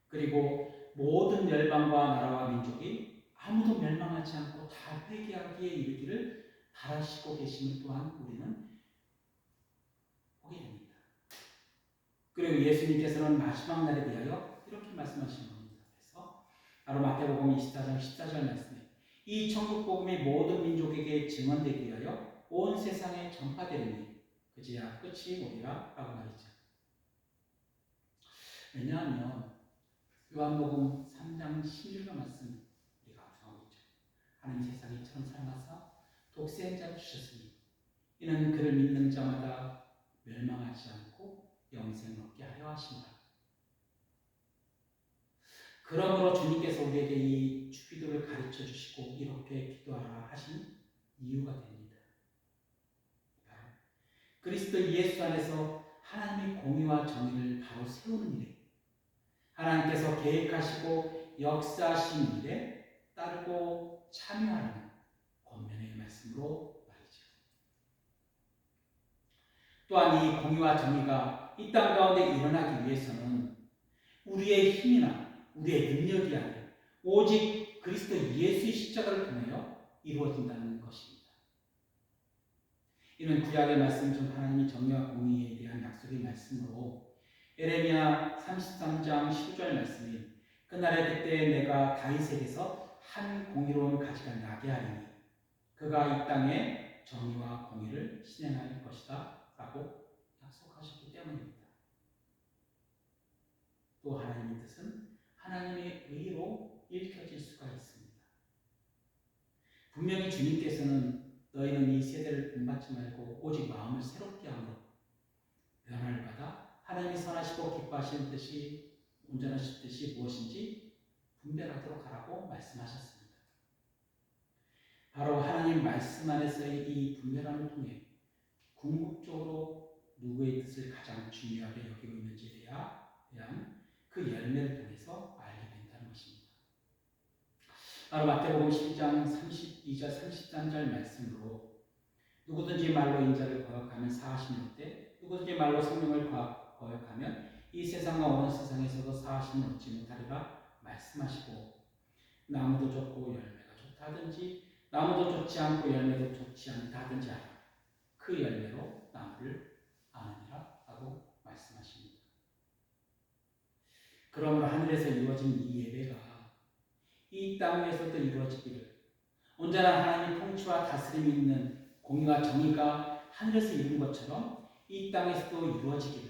그리고 모든 열방과 나라와 민족이 아무도 멸망하지 않고 다 회개하기에 이르기를 바라시고 계심을 또한 우리는 보게 됩니다. 그리고 예수님께서는 마지막 날에 대하여 이렇게 말씀하시는 겁니다. 그래서 바로 마태복음 24장 14절 말씀에 이 천국 복음이 모든 민족에게 증언되기 위하여 온 세상에 전파되리니 그제야 끝이 오리라 라고 말이죠. 왜냐하면 요한복음 3장 16절 말씀 우리가 암송하고 있죠. 하나님 세상에 이처럼 사랑하사 독생자를 주셨으니 이는 그를 믿는 자마다 멸망하지 않고 영생을 얻게 하려 하신다. 그러므로 주님께서 우리에게 이 주기도를 가르쳐 주시고 이렇게 기도하라 하신 이유가 됩니다. 그리스도 예수 안에서 하나님의 공의와 정의를 바로 세우는 일에 하나님께서 계획하시고 역사하신 일에 따르고 참여하는 권면의 말씀으로 말이죠. 또한 이 공의와 정의가 이 땅 가운데 일어나기 위해서는 우리의 힘이나 우리의 능력이 아니라 오직 그리스도 예수의 십자가를 통하여 이루어진다는 것입니다. 이는 구약의 말씀 중 하나님이 정의와 공의에 대한 약속의 말씀으로 에레미야 33장 15절 말씀인 그날에 그때 내가 다윗에게서 한 공의로운 가지가 나게 하리니 그가 이 땅에 정의와 공의를 실행할 것이다 라고 약속하셨기 때문입니다. 또 하나님의 뜻은 하나님의 의로 읽혀질 수가 있습니다. 분명히 주님께서는 너희는 이 세대를 본받지 말고 오직 마음을 새롭게 함으로 변화를 받아 하나님이 선하시고 기뻐하시는 뜻이 온전하신 뜻이 무엇인지 분별하도록 하라고 말씀하셨습니다. 바로 하나님 말씀 안에서의 이 분별함을 통해 궁극적으로 누구의 뜻을 가장 중요하게 여기고 있는지에 대한 그 열매를 통해서 알게 된다는 것입니다. 바로 마태복음 12장 32절 33절 말씀으로 누구든지 말로 인자를 거역하면 사하심이 없되 누구든지 말로 성령을 거역하면 이 세상과 어느 세상에서도 사하심을 얻지 못하리라 말씀하시고 나무도 좋고 열매가 좋다든지 나무도 좋지 않고 열매도 좋지 않다든지 하라. 그 열매로 나무를 아느니라 라고 말씀하십니다. 그러므로 하늘에서 이루어진 이 예배가 이 땅에서도 이루어지기를 온전한 하나님의 통치와 다스림이 있는 공의와 정의가 하늘에서 이룬 것처럼 이 땅에서도 이루어지기를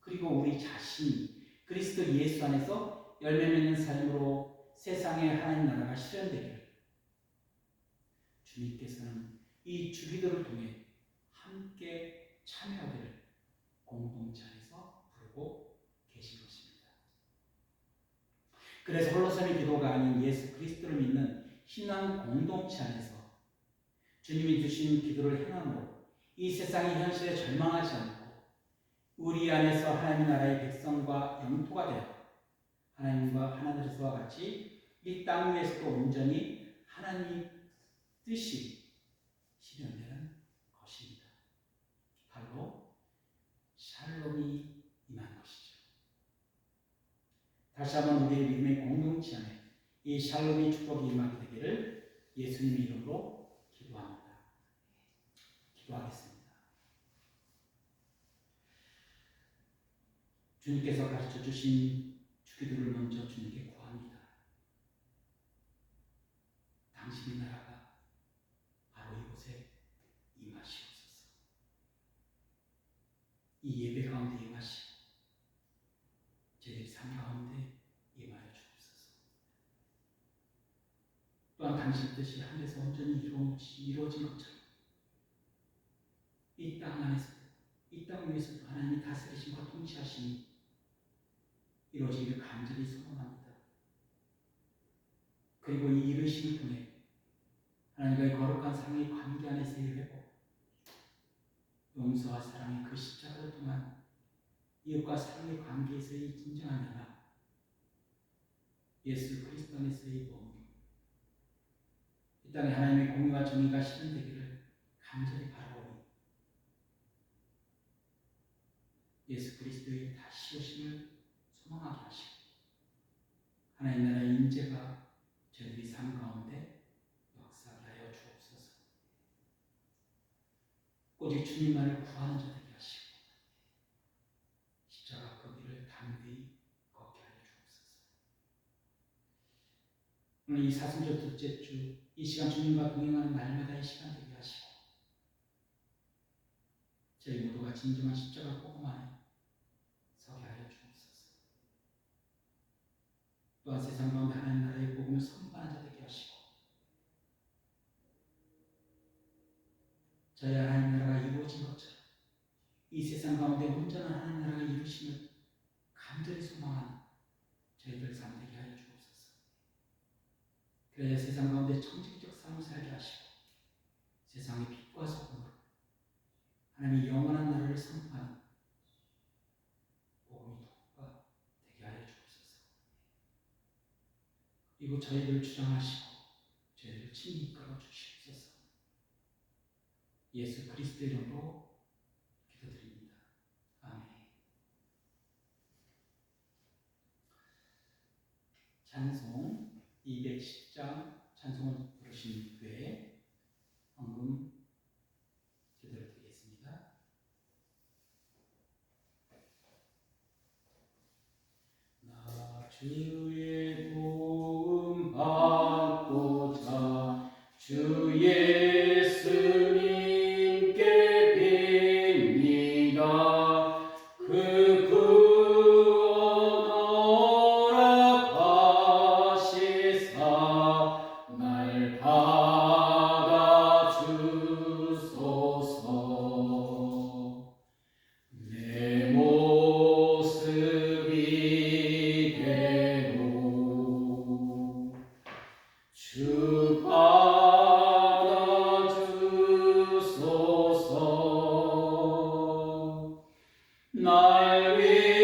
그리고 우리 자신이 그리스도 예수 안에서 열매 맺는 삶으로 세상에 하나님 나라가 실현되기를 주님께서는 이 주기도를 통해 함께 참여하기를 공동체 안에서 부르고 계신 것입니다. 그래서 홀로서의 기도가 아닌 예수 그리스도를 믿는 신앙 공동체 안에서 주님이 주신 기도를 행함으로 이 세상의 현실에 절망하지 않고 우리 안에서 하나님 나라의 백성과 영토가 되어 하나님과 하나님과 같이 이 땅 위에서도 온전히 하나님의 뜻이 실현되는 것입니다. 바로 샬롬이 임한 것이죠. 다시 한번 우리의 믿음의 공동체 안에 이 샬롬이 축복이 임하게 되기를 예수님의 이름으로 기도합니다. 기도하겠습니다. 주님께서 가르쳐 주신 주기도를 먼저 주님께 구합니다. 당신의 나라가 바로 이곳에 임하시옵소서. 이 예배 가운데 임하시고 저희의 삶 가운데 임하여 주옵소서. 또한 당신 뜻이 하늘에서 온전히 이루어진 것처럼 이 땅 안에서 이 땅 위에서도 하나님이 다스리심과 통치하심이 이루어지기를 간절히 소망합니다. 그리고 이 이루심을 통해 하나님과의 거룩한 사랑의 관계 안에서의 회복, 용서와 사랑의 그 십자가를 통한 이웃과 사랑의 관계에서의 진정한 연합, 예수 그리스도 안에서의 몸, 이 땅에 하나님의 공의와 정의가 실현되기를 간절히 바라오니 예수 그리스도의 다시 오심을 소망하게 하시고 하나님 나라의 인재가 저희들이 삶 가운데 역사하게 하여 주옵소서. 오직 주님만을 구하는 자 되게 하시고 십자가 그 길을 담대히 걷게 하여 주옵소서. 오늘 이 사순절 둘째 주 이 시간 주님과 동행하는 날마다의 시간 되게 하시고 저희 모두가 진정한 십자가 복음 안에 서게 하여 주옵소서. 또한 세상 가운데 하나님 나라의 복음을 선포하는 자 되게 하시고 저희 하나님 나라가 이루어진 것처럼 이 세상 가운데 온전한 하나님 나라가 이루심을 간절히 소망하는 저희들 삶 되게 하여 주옵소서. 그래야 세상 가운데 청직적 삶을 살게 하시고 세상의 빛과 소금으로 하나님의 영원한 나라를 선포하는 복음이 통과 되게 하여 주옵소서. 그리고 저희를 주장하시고 저희를 친히 이끌어 주시옵소서. 예수 그리스도의 이름으로 기도드립니다. 아멘. 찬송 210장 찬송을 부르신 후에 헌금 기도를 드리겠습니다. 나 주의 도움 받고자 주 예수님께 빕니다. 그 구원 허락하시사 날 받아주소서. 내 모습이 되고 주 받아주소서. 날 위해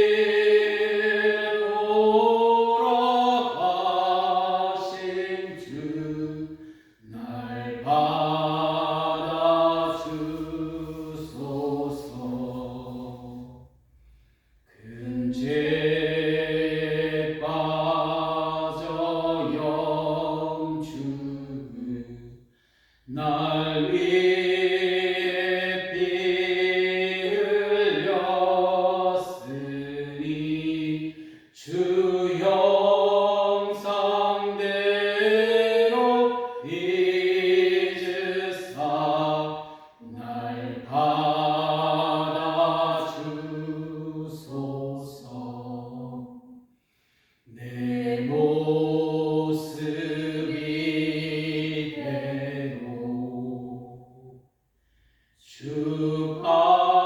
돌아가신 주 날 받아주소서. 근죄에 빠져 영주를 날 위해 피 흘렸으니 주 형상대로 빚으사 날 받아주소서. 내 모습이 되고 주 받아주소서.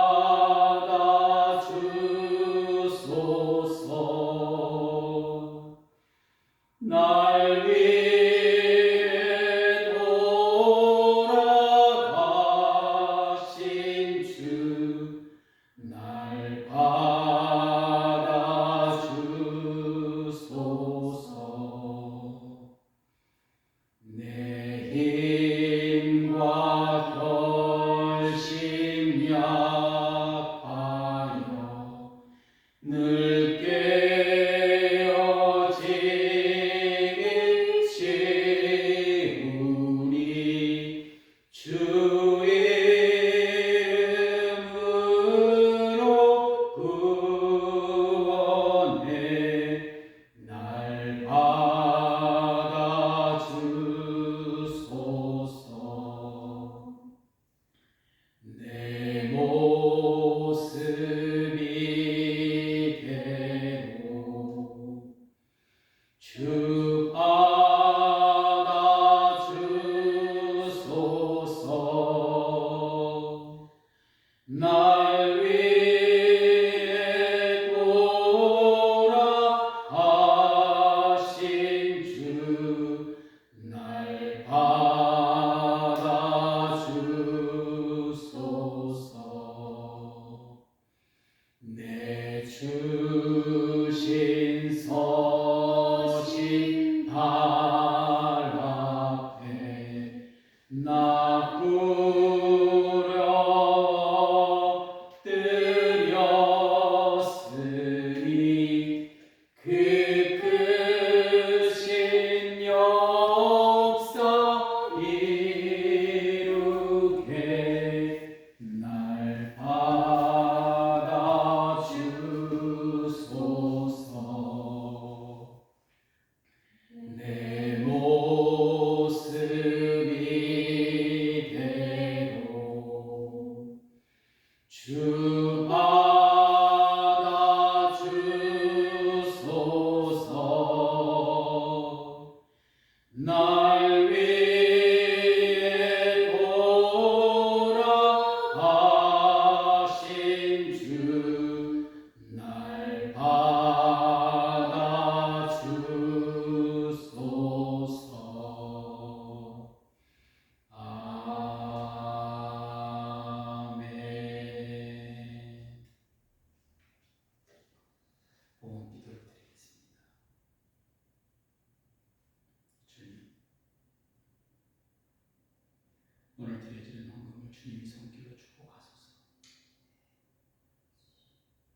헌금을 주님이 손길로 축복하소서.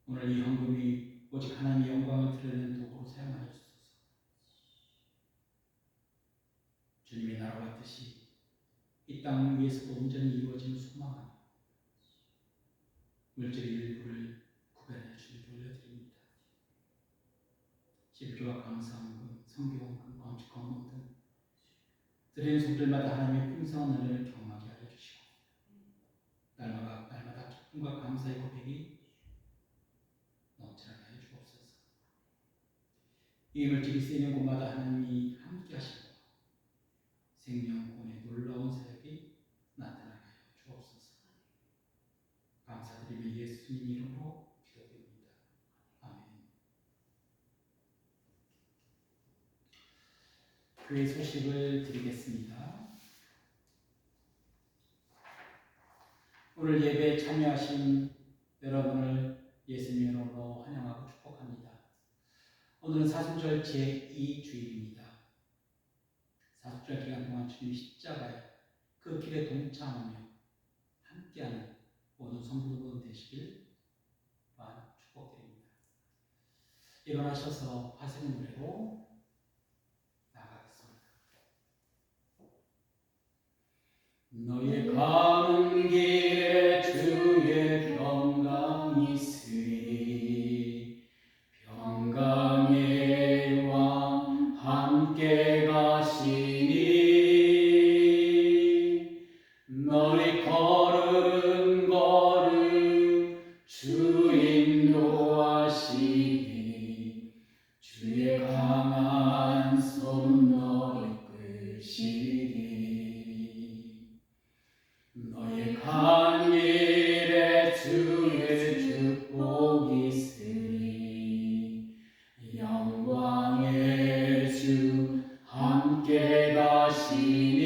오늘 이 헌금이 오직 하나님의 영광을 드러내는 도구로 사용하여 주소서. 주님의 나라와 뜻이 이 땅 위에서도 온전히 이루어지는 소망하며 물질 일부를 구별하여 주님께 올려드립니다. 십조와 감사헌금, 성교헌금, 건축헌금 등 드리는 손들마다 하나님의 풍성한 은혜를 경험하게 하여 주시고 날마다 기쁨과 감사의 고백이 넘쳐나게 하여 주옵소서. 이 물질이 쓰이는 곳마다 하나님이 함께 하시고 생명권의 놀라운 사역이 나타나게 하여 주옵소서. 감사드리며 예수님 이름으로 기도드립니다. 아멘. 교회 소식을 드리겠습니다. 오늘 예배에 참여하신 여러분을 예수님 이름으로 환영하고 축복합니다. 오늘은 사순절 제2주일입니다. 사순절 기간 동안 주님 십자가에 그 길에 동참하며 함께하는 모든 성도분 되시길 또한 축복드립니다. 일어나셔서 화세 노래로 나가겠습니다. 너의 가는 길에 주의 평강이 있으리 평강의 왕 함께 가시니 너의 걸음 주 인도하시니 주의 강한 손 너를 끄시리 너의 간 길에 주의 축복이 있으리 영광의 주 함께 가시니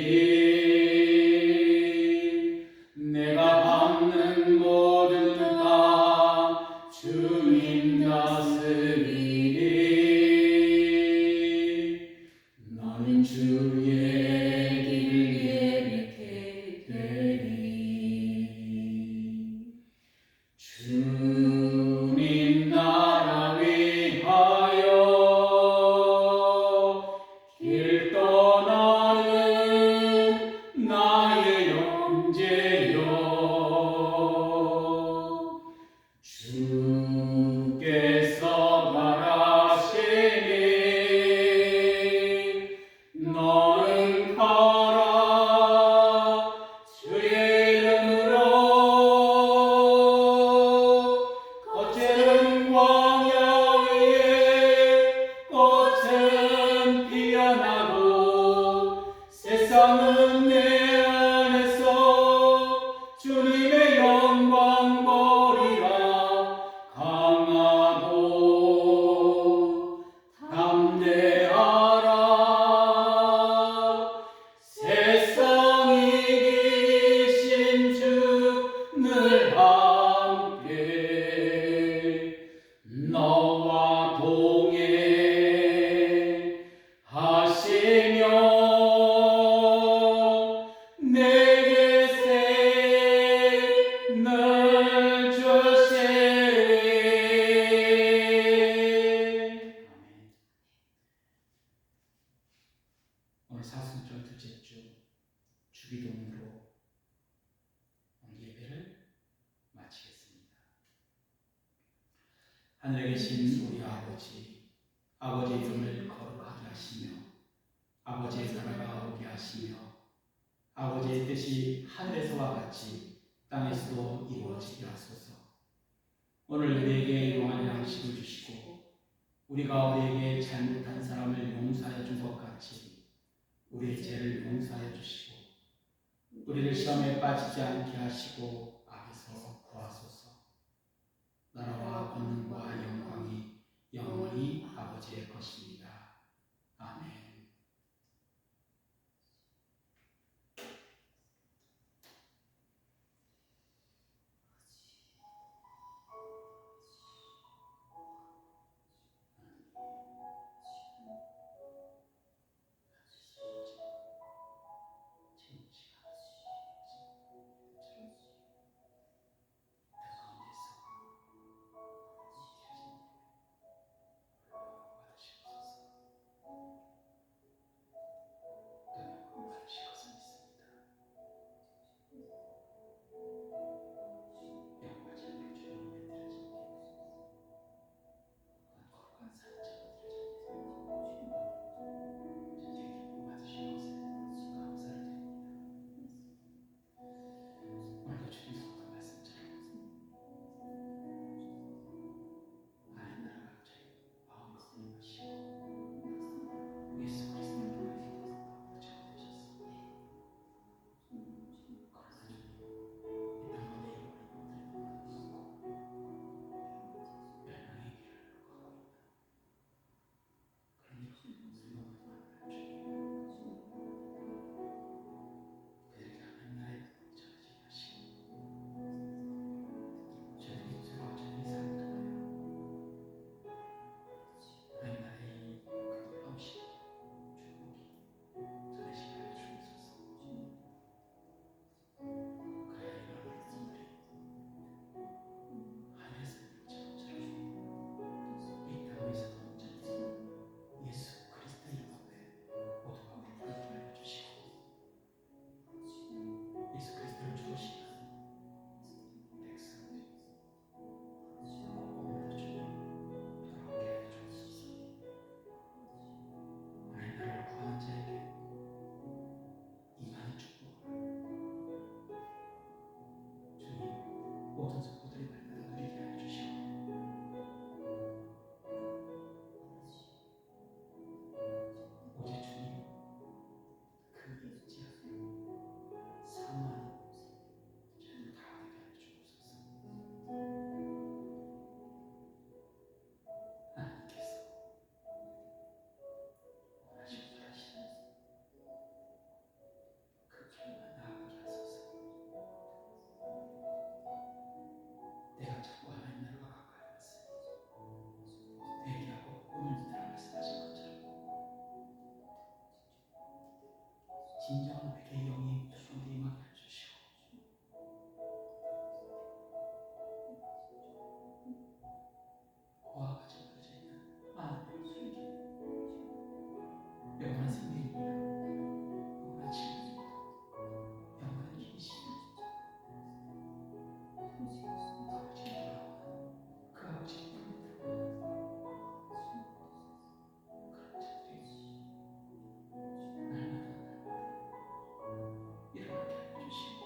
내가 밟는 모든 땅 주님 다스리리 너는 주의 길 예비케 되리 주님 나라 위하여 길 떠나는 나의 형제여 주께서 바라시니 너는 가라 주의 이름으로 겉은 광야 위에 겉은 피어나고 세상은 내 안에서 주님의 영광 보리라 강하고 담대하라 세상 이기신 주 늘 함께 너와 동행하시며 내게 생을 주시리. 아멘. 오늘 사순절 둘째 주 주기도문으로 오늘 예배를 마치겠습니다. 하늘에 계신 우리 아버지, 아버지의 이름을 거룩하게 하시며 아버지의 나라가 오게 하시며 아버지의 뜻이 하늘에서와 같이 땅에서도 이루어지게 하소서. 오늘 우리에게 일용할 양식을 주시고 우리가 우리에게 잘못한 사람을 용서하여 준 것 같이 우리의 죄를 용서하여 주시고 우리를 시험에 빠지지 않게 하시고 악에서 구하소서. 나라와 권능과 영광이 영원히 아버지의 것입니다. 아멘. 진정한 회개의 영이 가운데 임하게 해주시고 고와 같이 펴져 있는 하나님의 영원한 생명입니다. 영원한 진리입니다. 영원한 계시입니다. 아버지 돌아오는 그 아버지의 품에 들어가는 그런 자들이 날마다 일어나게 하여 주시고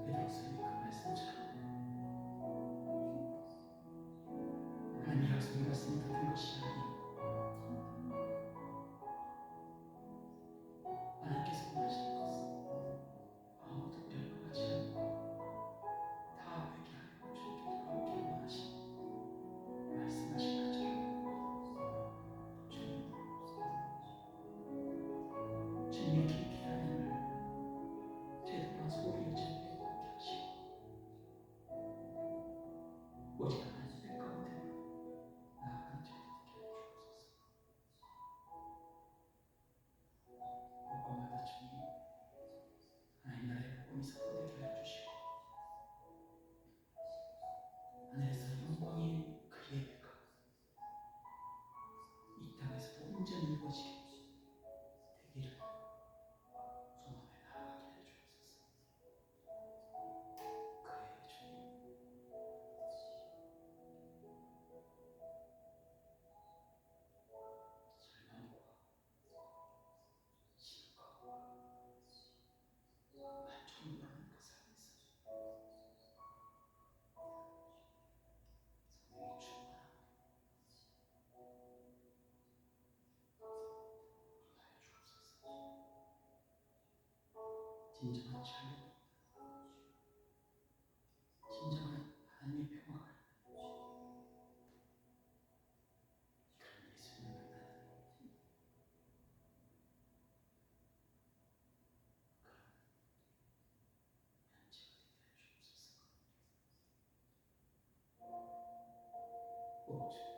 베드로서의 그 말씀처럼 하나님의 약속이 말씀이 같은 것이 아니고 하나님께서 원하시는 것은 아무도 멸망하지 않고 다 회개하여 주님께 돌아오기를 원하시는 말씀하신 것처럼 주님의 깊이 하나님을 되돌아 소리를 지르게 하게 하시고 오직 하나님의 가운데 나아가는 저희들에게 주옵소서. 오고마다 주님 하나님 나라의 복음이 선포되게 하여 주시고 하늘에서 영광이 그 예배가 이 땅에서도 온전히 이루어지게 되기를 소망에 나아가게 하여 주옵소서. 그의 주님 절망과 시름과 만족을 모르는 그 삶에서 성령이 충만하게 하여 주옵소서. 진정한 자유, 진정한 하나님의 평화가 그런 예수님을 만나는 그런 현지가 되게 하여 주옵소서. 오 주님